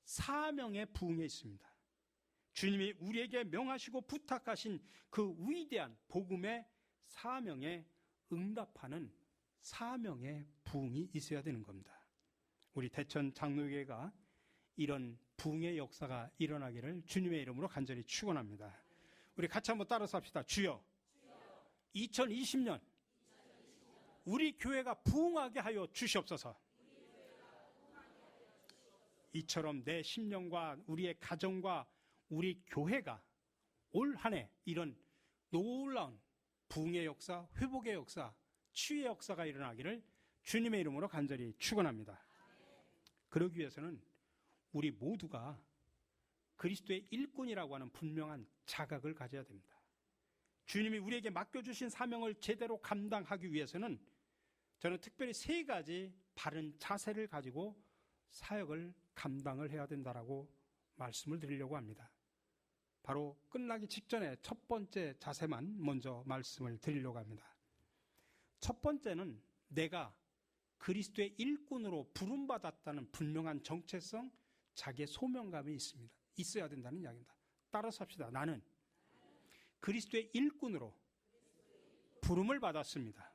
사명의 부흥에 있습니다. 주님이 우리에게 명하시고 부탁하신 그 위대한 복음의 사명에 응답하는 사명의 부흥이 있어야 되는 겁니다. 우리 대천 장로교회가 이런 부흥의 역사가 일어나기를 주님의 이름으로 간절히 축원합니다. 우리 같이 한번 따라서 합시다. 주여 2020년 우리 교회가 부흥하게 하여 주시옵소서. 이처럼 내 심령과 우리의 가정과 우리 교회가 올 한 해 이런 놀라운 부흥의 역사, 회복의 역사, 치유의 역사가 일어나기를 주님의 이름으로 간절히 축원합니다. 그러기 위해서는 우리 모두가 그리스도의 일꾼이라고 하는 분명한 자각을 가져야 됩니다. 주님이 우리에게 맡겨주신 사명을 제대로 감당하기 위해서는 저는 특별히 3가지 바른 자세를 가지고 사역을 감당을 해야 된다라고 말씀을 드리려고 합니다. 바로 끝나기 직전에 첫 번째 자세만 먼저 말씀을 드리려고 합니다. 첫 번째는 내가 그리스도의 일꾼으로 부름받았다는 분명한 정체성, 자기의 소명감이 있습니다. 있어야 된다는 이야기입니다. 따라서 합시다. 나는 그리스도의 일꾼으로 부름을 받았습니다.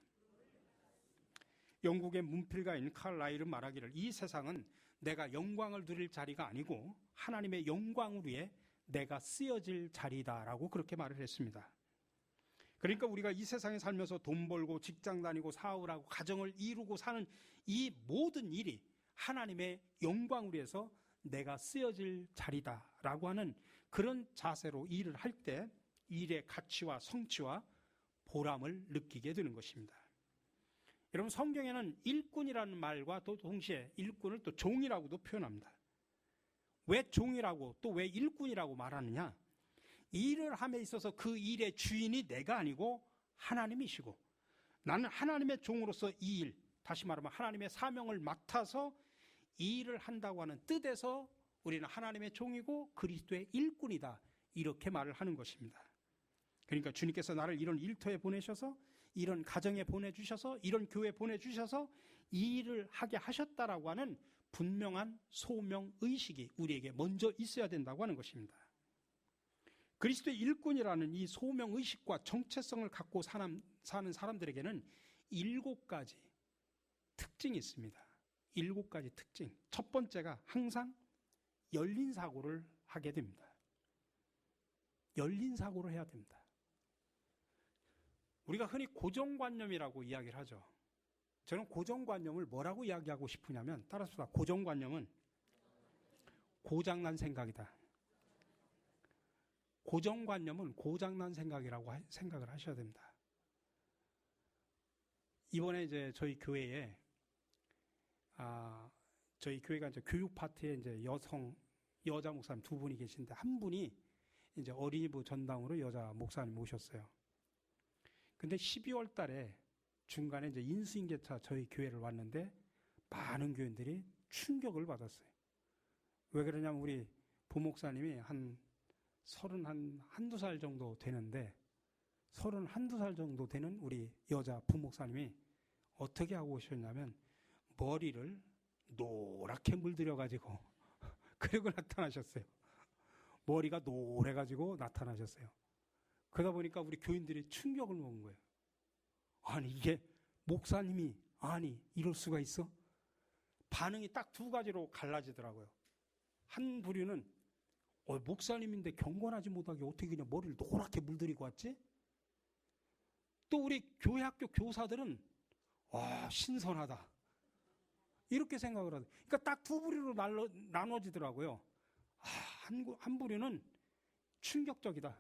영국의 문필가인 칼 라일은 말하기를 이 세상은 내가 영광을 누릴 자리가 아니고 하나님의 영광을 위해 내가 쓰여질 자리다라고 그렇게 말을 했습니다. 그러니까 우리가 이 세상에 살면서 돈 벌고 직장 다니고 사업을 하고 가정을 이루고 사는 이 모든 일이 하나님의 영광을 위해서 내가 쓰여질 자리다라고 하는 그런 자세로 일을 할 때 일의 가치와 성취와 보람을 느끼게 되는 것입니다. 여러분 성경에는 일꾼이라는 말과 또 동시에 일꾼을 또 종이라고도 표현합니다. 왜 종이라고 또 왜 일꾼이라고 말하느냐? 일을 함에 있어서 그 일의 주인이 내가 아니고 하나님이시고 나는 하나님의 종으로서 이 일, 다시 말하면 하나님의 사명을 맡아서 이 일을 한다고 하는 뜻에서 우리는 하나님의 종이고 그리스도의 일꾼이다 이렇게 말을 하는 것입니다. 그러니까 주님께서 나를 이런 일터에 보내셔서 이런 가정에 보내주셔서 이런 교회에 보내주셔서 이 일을 하게 하셨다라고 하는 분명한 소명의식이 우리에게 먼저 있어야 된다고 하는 것입니다. 그리스도의 일꾼이라는 이 소명의식과 정체성을 갖고 사는 사람들에게는 7가지 특징이 있습니다. 7가지 특징. 첫 번째가 항상 열린 사고를 하게 됩니다. 열린 사고를 해야 됩니다. 우리가 흔히 고정관념이라고 이야기를 하죠. 저는 고정관념을 뭐라고 이야기하고 싶으냐면 따라서 고정관념은 고장난 생각이다. 고정관념은 고장난 생각이라고 생각을 하셔야 됩니다. 이번에 이제 저희 교회에 저희 교회가 이제 교육 파트에 이제 여성 여자 목사님 두 분이 계신데 한 분이 이제 어린이부 전담으로 여자 목사님 모셨어요. 근데 12월 달에 중간에 이제 인수인계차 저희 교회를 왔는데 많은 교인들이 충격을 받았어요. 왜 그러냐면 우리 부목사님이 한 31살 정도 되는데 31살 정도 되는 우리 여자 부목사님이 어떻게 하고 오셨냐면 머리를 노랗게 물들여가지고 그리고 나타나셨어요. 머리가 노래가지고 나타나셨어요. 그러다 보니까 우리 교인들이 충격을 먹은 거예요. 아니 이게 목사님이 아니 이럴 수가 있어? 반응이 딱 두 가지로 갈라지더라고요. 한 부류는 목사님인데 경건하지 못하게 어떻게 그냥 머리를 노랗게 물들이고 왔지? 또 우리 교회 학교 교사들은 와 신선하다 이렇게 생각을 하죠. 그러니까 딱 두 부류로 나눠지더라고요. 한 부류는 충격적이다.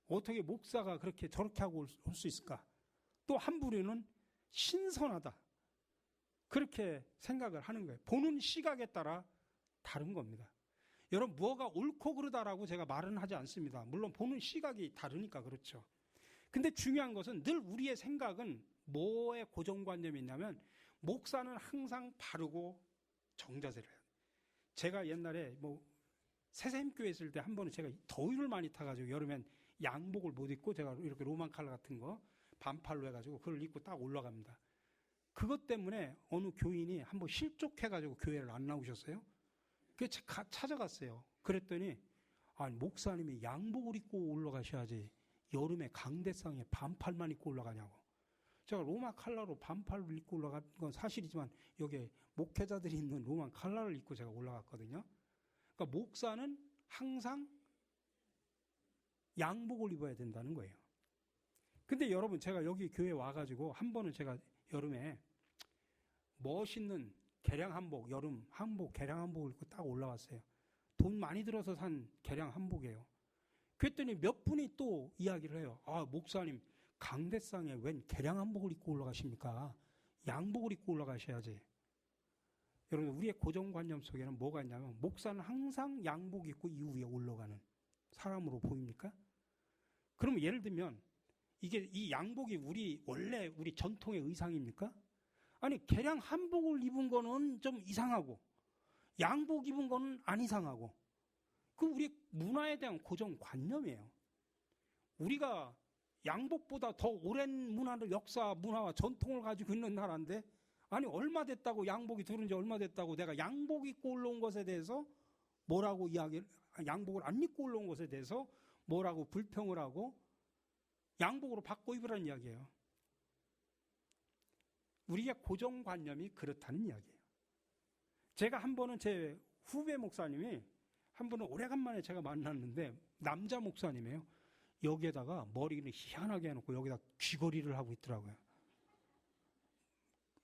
어떻게 목사가 그렇게 저렇게 하고 올 수 있을까? 또 한 부류는 신선하다. 그렇게 생각을 하는 거예요. 보는 시각에 따라 다른 겁니다. 여러분 뭐가 옳고 그르다라고 제가 말은 하지 않습니다. 물론 보는 시각이 다르니까 그렇죠. 근데 중요한 것은 늘 우리의 생각은 뭐에 고정관념이 있냐면 목사는 항상 바르고 정자세를 해요. 제가 옛날에 새샘교회 있을 때 한 번은 제가 더위를 많이 타가지고 여름엔 양복을 못 입고 제가 이렇게 로만 칼라 같은 거 반팔로 해가지고 그걸 입고 딱 올라갑니다. 그것 때문에 어느 교인이 한번 실족해가지고 교회를 안 나오셨어요. 그래서 찾아갔어요. 그랬더니 아니 목사님이 양복을 입고 올라가셔야지 여름에 강대상에 반팔만 입고 올라가냐고. 제가 로마 칼라로 반팔을 입고 올라간 건 사실이지만 여기에 목회자들이 있는 로마 칼라를 입고 제가 올라갔거든요. 그러니까 목사는 항상 양복을 입어야 된다는 거예요. 근데 여러분 제가 여기 교회에 와가지고 한 번은 제가 여름에 멋있는 개량 한복, 여름 한복, 개량 한복을 입고 딱 올라왔어요. 돈 많이 들어서 산 개량 한복이에요. 그랬더니 몇 분이 또 이야기를 해요. 아, 목사님, 강대상에 웬 개량 한복을 입고 올라가십니까? 양복을 입고 올라가셔야지. 여러분, 우리의 고정관념 속에는 뭐가 있냐면, 목사는 항상 양복 입고 이 위에 올라가는 사람으로 보입니까? 그러면 예를 들면, 이 양복이 원래 우리 전통의 의상입니까? 아니, 개량 한복을 입은 거는 좀 이상하고, 양복 입은 거는 안 이상하고, 그 우리 문화에 대한 고정관념이에요. 우리가 양복보다 더 오랜 문화를, 역사, 문화와 전통을 가지고 있는 나라인데, 아니, 얼마 됐다고 양복이 들은 지 얼마 됐다고 내가 양복 입고 올라온 것에 대해서 뭐라고 양복을 안 입고 올라온 것에 대해서 뭐라고 불평을 하고 양복으로 바꿔 입으라는 이야기예요. 우리의 고정관념이 그렇다는 이야기예요. 제가 한 번은 제 후배 목사님이 한 번은 오래간만에 제가 만났는데 남자 목사님이에요. 여기에다가 머리를 희한하게 해놓고 여기다 귀걸이를 하고 있더라고요.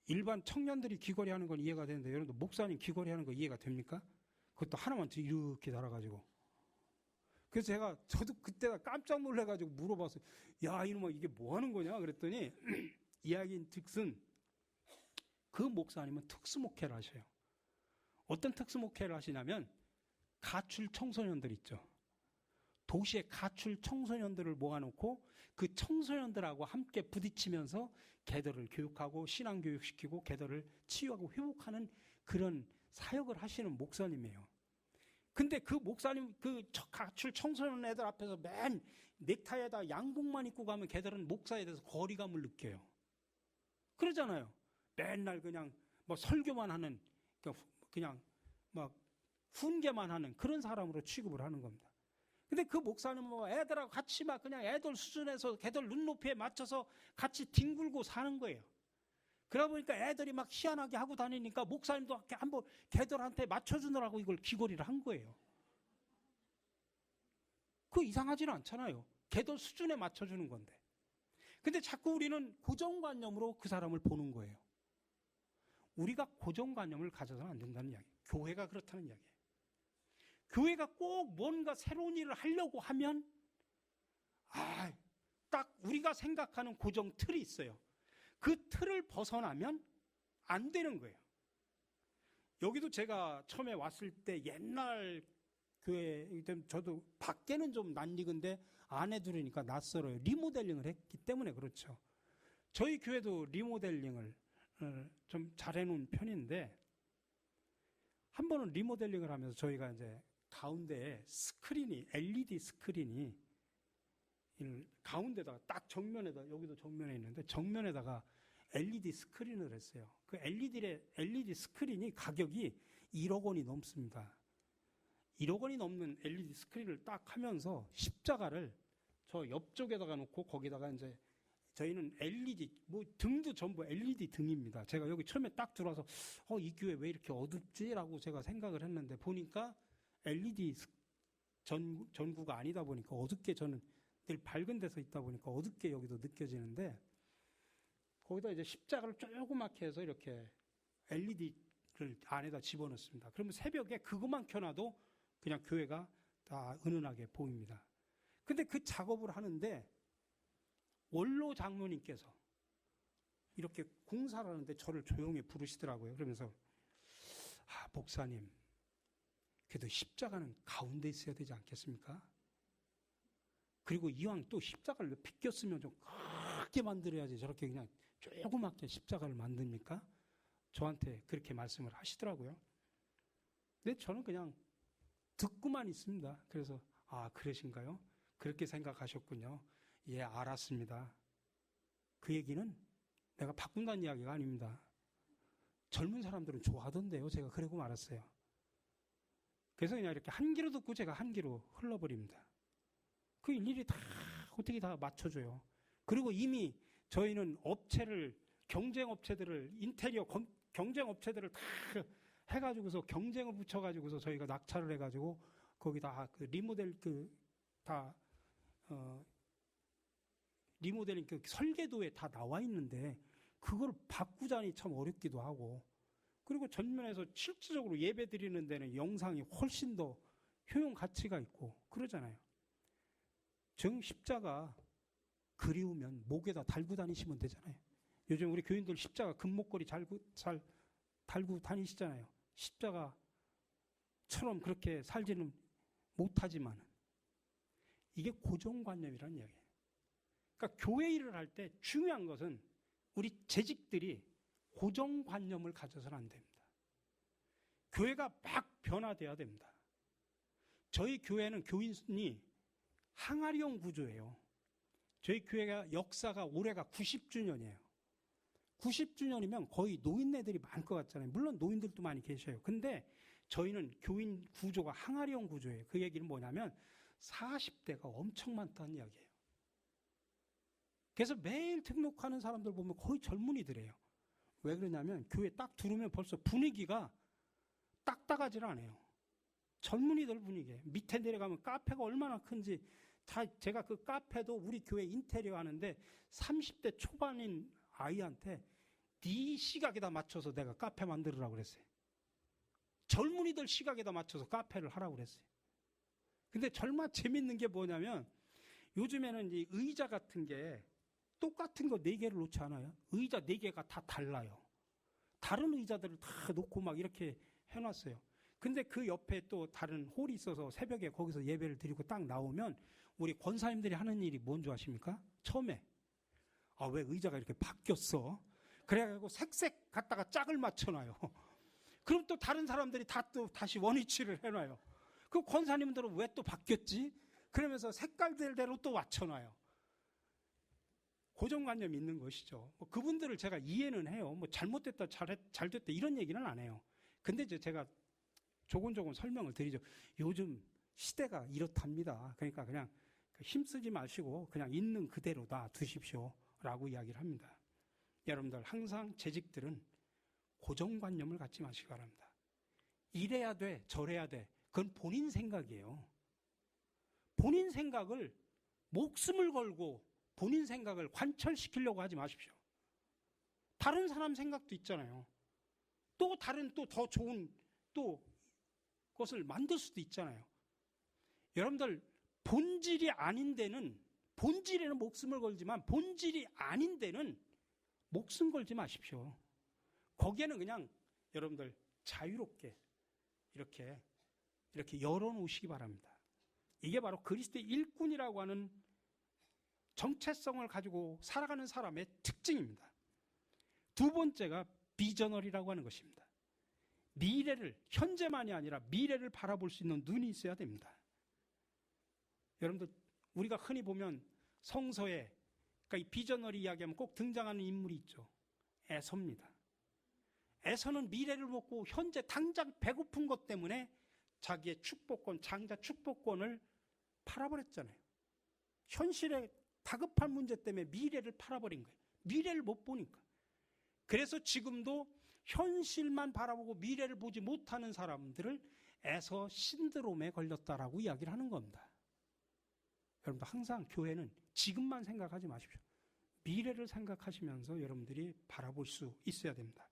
일반 청년들이 귀걸이 하는 건 이해가 되는데 여러분들 목사님 귀걸이 하는 거 이해가 됩니까? 그것도 하나만 이렇게 달아가지고. 그래서 저도 그때 깜짝 놀라가지고 물어봤어요. 야, 이놈아 이게 뭐 하는 거냐? 그랬더니 이야기인 즉슨 그 목사님은 특수목회를 하셔요. 어떤 특수목회를 하시냐면 가출 청소년들 있죠. 도시의 가출 청소년들을 모아놓고 그 청소년들하고 함께 부딪히면서 걔들을 교육하고 신앙교육시키고 걔들을 치유하고 회복하는 그런 사역을 하시는 목사님이에요. 근데 그 목사님 그 가출 청소년 애들 앞에서 맨 넥타이에다 양복만 입고 가면 걔들은 목사에 대해서 거리감을 느껴요. 그러잖아요. 맨날 그냥 설교만 하는 그냥 막 훈계만 하는 그런 사람으로 취급을 하는 겁니다. 근데 그 목사님은 애들하고 같이 막 그냥 애들 수준에서 걔들 눈높이에 맞춰서 같이 뒹굴고 사는 거예요. 그러다 보니까 애들이 막 희한하게 하고 다니니까 목사님도 한번 걔들한테 맞춰주느라고 이걸 귀걸이를 한 거예요. 그거 이상하지는 않잖아요. 걔들 수준에 맞춰주는 건데. 근데 자꾸 우리는 고정관념으로 그 사람을 보는 거예요. 우리가 고정관념을 가져서는 안 된다는 이야기예요. 교회가 그렇다는 이야기예요. 교회가 꼭 뭔가 새로운 일을 하려고 하면 딱 우리가 생각하는 고정 틀이 있어요. 그 틀을 벗어나면 안 되는 거예요. 여기도 제가 처음에 왔을 때 옛날 교회, 저도 밖에는 좀 낯익은데 안에 들으니까 낯설어요. 리모델링을 했기 때문에 그렇죠. 저희 교회도 리모델링을 좀 잘해놓은 편인데, 한 번은 리모델링을 하면서 저희가 이제 가운데에 스크린이, LED 스크린이 가운데다가 딱 정면에다, 여기도 정면에 있는데 정면에다가 LED 스크린을 했어요. 그 LED 스크린이 가격이 1억 원이 넘습니다. 1억 원이 넘는 LED 스크린을 딱 하면서 십자가를 저 옆쪽에다가 놓고 거기다가 이제 저희는 LED, 뭐 등도 전부 LED 등입니다. 제가 여기 처음에 딱 들어와서 이 교회 왜 이렇게 어둡지라고 제가 생각을 했는데 보니까 LED 전구가 아니다 보니까 어둡게, 저는 늘 밝은 데서 있다 보니까 어둡게 여기도 느껴지는데, 거기다 이제 십자가를 조그맣게 해서 이렇게 LED를 안에다 집어넣습니다. 그러면 새벽에 그것만 켜놔도 그냥 교회가 다 은은하게 보입니다. 근데 그 작업을 하는데 원로 장로님께서 이렇게 공사를 하는데 저를 조용히 부르시더라고요. 그러면서 목사님, 그래도 십자가는 가운데 있어야 되지 않겠습니까? 그리고 이왕 또 십자가를 비꼈으면 좀 크게 만들어야지 저렇게 그냥 조그맣게 십자가를 만듭니까? 저한테 그렇게 말씀을 하시더라고요. 근데 저는 그냥 듣고만 있습니다. 그래서 그러신가요? 그렇게 생각하셨군요. 예, 알았습니다. 그 얘기는 내가 바꾼다는 이야기가 아닙니다. 젊은 사람들은 좋아하던데요. 제가 그러고 말았어요. 그래서 그냥 이렇게 한 귀로 듣고 제가 한 귀로 흘러버립니다. 그 일일이 다 어떻게 다 맞춰줘요. 그리고 이미 저희는 경쟁업체들을, 인테리어 경쟁업체들을 다 해가지고서 경쟁을 붙여가지고서 저희가 낙찰을 해가지고 거기다 그 리모델링 그 설계도에 다 나와 있는데 그걸 바꾸자니 참 어렵기도 하고, 그리고 전면에서 실질적으로 예배 드리는 데는 영상이 훨씬 더 효용 가치가 있고 그러잖아요. 십자가 그리우면 목에다 달고 다니시면 되잖아요. 요즘 우리 교인들 십자가 금목걸이 잘 달고 다니시잖아요. 십자가처럼 그렇게 살지는 못하지만 이게 고정관념이라는 이야기예요. 그러니까 교회 일을 할 때 중요한 것은 우리 재직들이 고정관념을 가져서는 안 됩니다. 교회가 막 변화돼야 됩니다. 저희 교회는 교인이 항아리형 구조예요. 저희 교회가 역사가 올해가 90주년이에요. 90주년이면 거의 노인네들이 많을 것 같잖아요. 물론 노인들도 많이 계셔요. 근데 저희는 교인 구조가 항아리형 구조예요. 그 얘기는 뭐냐면 40대가 엄청 많다는 이야기예요. 그래서 매일 등록하는 사람들 보면 거의 젊은이들이에요. 왜 그러냐면 교회 딱 들어오면 벌써 분위기가 딱딱하지 않아요. 젊은이들 분위기예요. 밑에 내려가면 카페가 얼마나 큰지, 제가 그 카페도 우리 교회 인테리어 하는데 30대 초반인 아이한테 네 시각에다 맞춰서 내가 카페 만들으라고 그랬어요. 젊은이들 시각에다 맞춰서 카페를 하라고 그랬어요. 근데 정말 재밌는 게 뭐냐면 요즘에는 이 의자 같은 게 똑같은 거 4개를 놓지 않아요. 의자 4개가 다 달라요. 다른 의자들을 다 놓고 막 이렇게 해놨어요. 근데 그 옆에 또 다른 홀이 있어서 새벽에 거기서 예배를 드리고 딱 나오면 우리 권사님들이 하는 일이 뭔 줄 아십니까? 처음에 왜 의자가 이렇게 바뀌었어? 그래가지고 색색 갖다가 짝을 맞춰놔요. 그럼 또 다른 사람들이 또 다시 원위치를 해놔요. 그 권사님들은 왜 또 바뀌었지? 그러면서 색깔들대로 또 맞춰놔요. 고정관념이 있는 것이죠. 그분들을 제가 이해는 해요. 잘못됐다, 잘됐다 이런 얘기는 안 해요. 근데 이제 제가 조곤조곤 설명을 드리죠. 요즘 시대가 이렇답니다. 그러니까 그냥 힘쓰지 마시고 그냥 있는 그대로 놔두십시오 라고 이야기를 합니다. 여러분들 항상 재직들은 고정관념을 갖지 마시기 바랍니다. 이래야 돼, 저래야 돼. 그건 본인 생각이에요. 본인 생각을 목숨을 걸고 본인 생각을 관철시키려고 하지 마십시오. 다른 사람 생각도 있잖아요. 또 다른 또 더 좋은 또 것을 만들 수도 있잖아요. 여러분들 본질이 아닌 데는, 본질에는 목숨을 걸지만 본질이 아닌 데는 목숨 걸지 마십시오. 거기에는 그냥 여러분들 자유롭게 이렇게 이렇게 열어놓으시기 바랍니다. 이게 바로 그리스도의 일꾼이라고 하는 정체성을 가지고 살아가는 사람의 특징입니다. 두 번째가 비저널이라고 하는 것입니다. 미래를, 현재만이 아니라 미래를 바라볼 수 있는 눈이 있어야 됩니다. 여러분들, 우리가 흔히 보면 성서에, 그러니까 이 비저널이 이야기하면 꼭 등장하는 인물이 있죠. 에서입니다. 에서는 미래를 보고 현재 당장 배고픈 것 때문에 자기의 축복권, 장자 축복권을 팔아버렸잖아요. 현실의 다급한 문제 때문에 미래를 팔아버린 거예요. 미래를 못 보니까. 그래서 지금도 현실만 바라보고 미래를 보지 못하는 사람들을 에서 신드롬에 걸렸다라고 이야기를 하는 겁니다. 여러분들, 항상 교회는 지금만 생각하지 마십시오. 미래를 생각하시면서 여러분들이 바라볼 수 있어야 됩니다.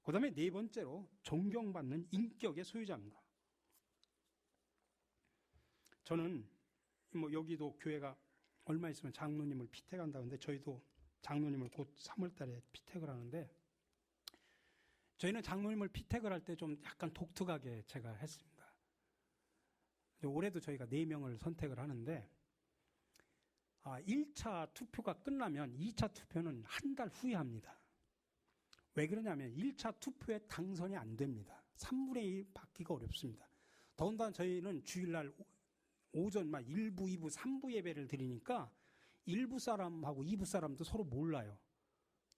그 다음에 네 번째로 존경받는 인격의 소유자입니다. 저는 여기도 교회가 얼마 있으면 장로님을 피택한다는데 저희도 장로님을 곧 3월 달에 피택을 하는데, 저희는 장로님을 피택을 할 때 좀 약간 독특하게 제가 했습니다. 올해도 저희가 4명을 선택을 하는데 1차 투표가 끝나면 2차 투표는 한 달 후에 합니다. 왜 그러냐면 1차 투표에 당선이 안 됩니다. 3분의 1 받기가 어렵습니다. 더군다나 저희는 주일날 오전 1부, 2부, 3부 예배를 드리니까 1부 사람하고 2부 사람도 서로 몰라요.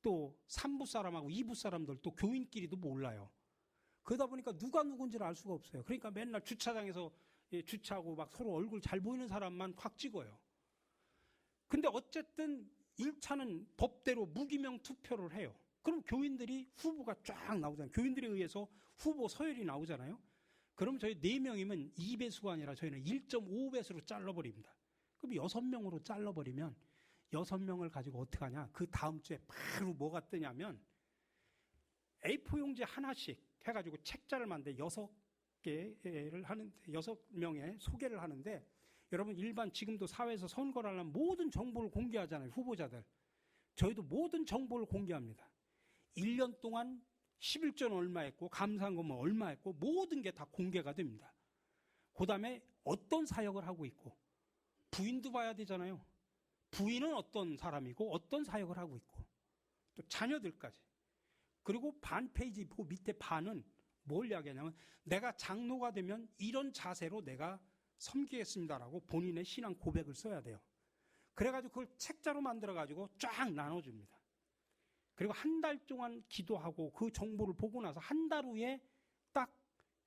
또 3부 사람하고 2부 사람들 또 교인끼리도 몰라요. 그러다 보니까 누가 누군지를 알 수가 없어요. 그러니까 맨날 주차장에서 주차하고 막 서로 얼굴 잘 보이는 사람만 확 찍어요. 근데 어쨌든 1차는 법대로 무기명 투표를 해요. 그럼 교인들이 후보가 쫙 나오잖아요. 교인들에 의해서 후보 서열이 나오잖아요. 그럼 저희 4명이면 2배수가 아니라 저희는 1.5배수로 잘라버립니다. 그럼 6명으로 잘라버리면 6명을 가지고 어떻게 하냐. 그 다음 주에 바로 뭐가 뜨냐면 A4 용지 하나씩 해가지고 책자를 만들 6개를 하는데 6명의 소개를 하는데, 여러분 일반 지금도 사회에서 선거를 하려면 모든 정보를 공개하잖아요. 후보자들. 저희도 모든 정보를 공개합니다. 1년 동안 11전 얼마 했고 감사한금은 얼마 했고 모든 게 다 공개가 됩니다. 그 다음에 어떤 사역을 하고 있고 부인도 봐야 되잖아요. 부인은 어떤 사람이고 어떤 사역을 하고 있고 또 자녀들까지. 그리고 반 페이지 그 밑에 반은 뭘 이야기하냐면 내가 장로가 되면 이런 자세로 내가 섬기겠습니다라고 본인의 신앙 고백을 써야 돼요. 그래가지고 그걸 책자로 만들어가지고 쫙 나눠줍니다. 그리고 한 달 동안 기도하고 그 정보를 보고 나서 한 달 후에 딱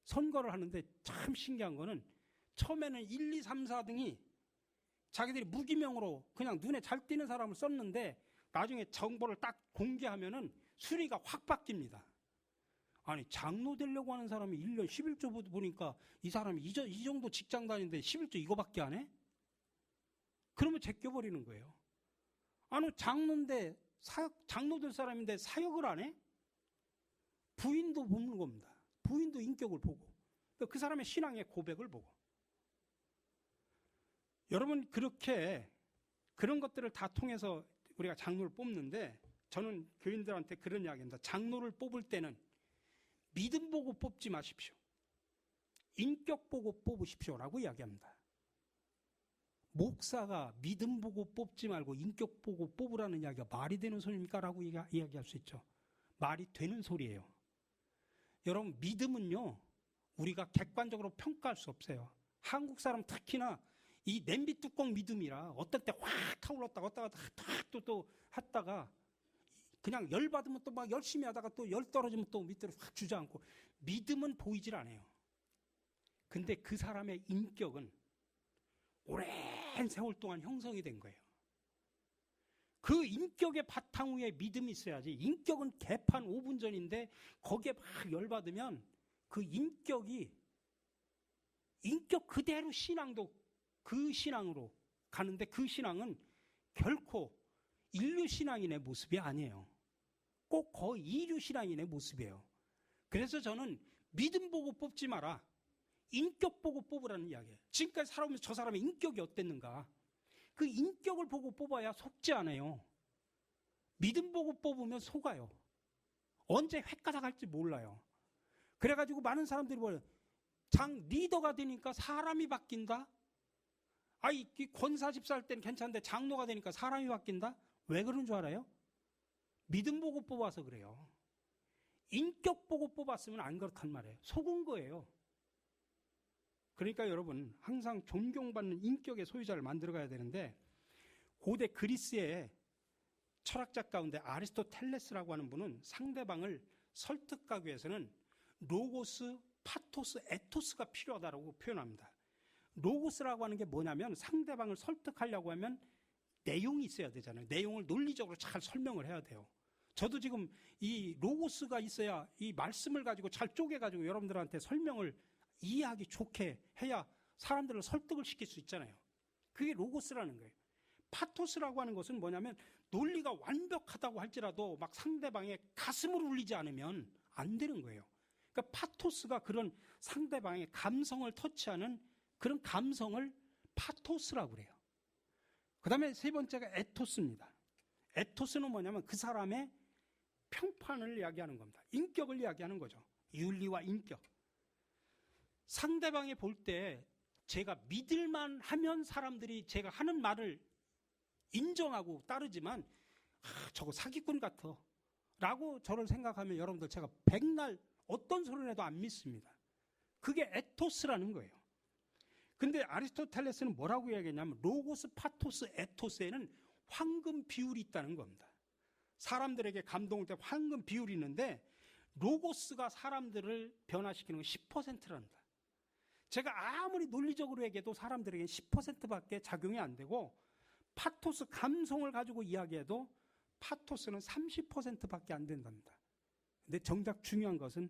선거를 하는데, 참 신기한 거는 처음에는 1, 2, 3, 4등이 자기들이 무기명으로 그냥 눈에 잘 띄는 사람을 썼는데 나중에 정보를 딱 공개하면은 순위가 확 바뀝니다. 아니, 장로 되려고 하는 사람이 1년 11조 보니까 이 사람이 이 정도 직장 다니는데 11조 이거밖에 안 해? 그러면 제껴버리는 거예요. 아니, 장로인데 장로될 사람인데 사역을 안 해? 부인도 보는 겁니다. 부인도 인격을 보고 그 사람의 신앙의 고백을 보고. 여러분, 그렇게 그런 것들을 다 통해서 우리가 장로를 뽑는데, 저는 교인들한테 그런 이야기입니다. 장로를 뽑을 때는 믿음 보고 뽑지 마십시오. 인격 보고 뽑으십시오라고 이야기합니다. 목사가 믿음 보고 뽑지 말고 인격 보고 뽑으라는 이야기가 말이 되는 소리입니까? 라고 이야기할 수 있죠. 말이 되는 소리예요. 여러분, 믿음은요, 우리가 객관적으로 평가할 수 없어요. 한국 사람 특히나 이 냄비 뚜껑 믿음이라 어떨 때 확 타올랐다가 어떤 때 또 했다가 그냥 열 받으면 또 막 열심히 하다가 또 열 떨어지면 또 밑으로 확 주저앉고. 믿음은 보이질 않아요. 근데 그 사람의 인격은 오랜 세월 동안 형성이 된 거예요. 그 인격의 바탕 위에 믿음이 있어야지. 인격은 개판 5분 전인데 거기에 막 열받으면 그 인격 그대로 신앙도 그 신앙으로 가는데, 그 신앙은 결코 인류 신앙인의 모습이 아니에요. 꼭 거의 이류 신앙인의 모습이에요. 그래서 저는 믿음 보고 뽑지 마라, 인격 보고 뽑으라는 이야기예요. 지금까지 살아오면서 저 사람의 인격이 어땠는가, 그 인격을 보고 뽑아야 속지 않아요. 믿음 보고 뽑으면 속아요. 언제 획가닥 할지 몰라요. 그래가지고 많은 사람들이 뭐예요? 리더가 되니까 사람이 바뀐다? 이 권사 집사 할 때는 괜찮은데 장로가 되니까 사람이 바뀐다? 왜 그런 줄 알아요? 믿음 보고 뽑아서 그래요. 인격 보고 뽑았으면 안 그렇단 말이에요. 속은 거예요. 그러니까 여러분, 항상 존경받는 인격의 소유자를 만들어가야 되는데, 고대 그리스의 철학자 가운데 아리스토텔레스라고 하는 분은 상대방을 설득하기 위해서는 로고스, 파토스, 에토스가 필요하다고 표현합니다. 로고스라고 하는 게 뭐냐면 상대방을 설득하려고 하면 내용이 있어야 되잖아요. 내용을 논리적으로 잘 설명을 해야 돼요. 저도 지금 이 로고스가 있어야 이 말씀을 가지고 잘 쪼개가지고 여러분들한테 설명을 이해하기 좋게 해야 사람들을 설득을 시킬 수 있잖아요. 그게 로고스라는 거예요. 파토스라고 하는 것은 뭐냐면 논리가 완벽하다고 할지라도 막 상대방의 가슴을 울리지 않으면 안 되는 거예요. 그러니까 파토스가 그런 상대방의 감성을 터치하는 그런 감성을 파토스라고 그래요. 그 다음에 세 번째가 에토스입니다. 에토스는 뭐냐면 그 사람의 평판을 이야기하는 겁니다. 인격을 이야기하는 거죠. 윤리와 인격. 상대방이 볼 때 제가 믿을만 하면 사람들이 제가 하는 말을 인정하고 따르지만 저거 사기꾼 같아 라고 저를 생각하면 여러분들 제가 백날 어떤 소리를 해도 안 믿습니다. 그게 에토스라는 거예요. 근데 아리스토텔레스는 뭐라고 이야기했냐면 로고스, 파토스, 에토스에는 황금 비율이 있다는 겁니다. 사람들에게 감동을 때 황금 비율이 있는데 로고스가 사람들을 변화시키는 건 10%랍니다. 제가 아무리 논리적으로 얘기해도 사람들에게 10%밖에 작용이 안 되고 파토스, 감성을 가지고 이야기해도 파토스는 30%밖에 안 된답니다. 근데 정작 중요한 것은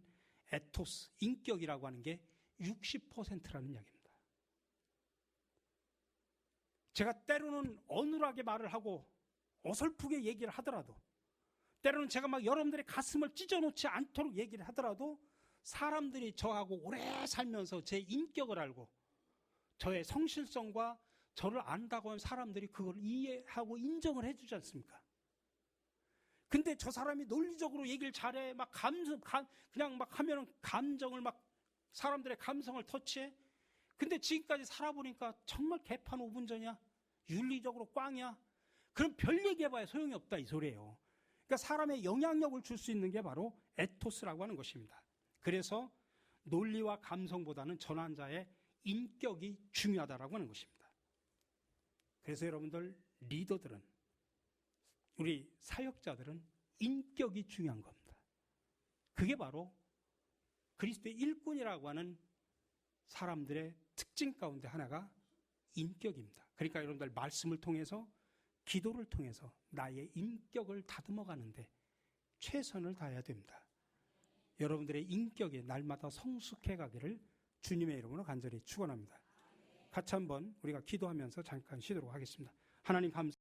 에토스, 인격이라고 하는 게 60%라는 이야기입니다. 제가 때로는 어눌하게 말을 하고 어설프게 얘기를 하더라도, 때로는 제가 막 여러분들의 가슴을 찢어놓지 않도록 얘기를 하더라도 사람들이 저하고 오래 살면서 제 인격을 알고 저의 성실성과 저를 안다고 하면 사람들이 그걸 이해하고 인정을 해주지 않습니까? 근데 저 사람이 논리적으로 얘기를 잘해, 막 그냥 막 하면은 감정을 막 사람들의 감성을 터치해. 근데 지금까지 살아보니까 정말 개판 5분 전이야. 윤리적으로 꽝이야. 그럼 별 얘기해봐야 소용이 없다 이 소리예요. 그러니까 사람의 영향력을 줄 수 있는 게 바로 에토스라고 하는 것입니다. 그래서 논리와 감성보다는 전환자의 인격이 중요하다라고 하는 것입니다. 그래서 여러분들 리더들은, 우리 사역자들은 인격이 중요한 겁니다. 그게 바로 그리스도의 일꾼이라고 하는 사람들의 특징 가운데 하나가 인격입니다. 그러니까 여러분들 말씀을 통해서, 기도를 통해서 나의 인격을 다듬어 가는데 최선을 다해야 됩니다. 여러분들의 인격이 날마다 성숙해 가기를 주님의 이름으로 간절히 축원합니다. 같이 한번 우리가 기도하면서 잠깐 쉬도록 하겠습니다. 하나님 감사합니다.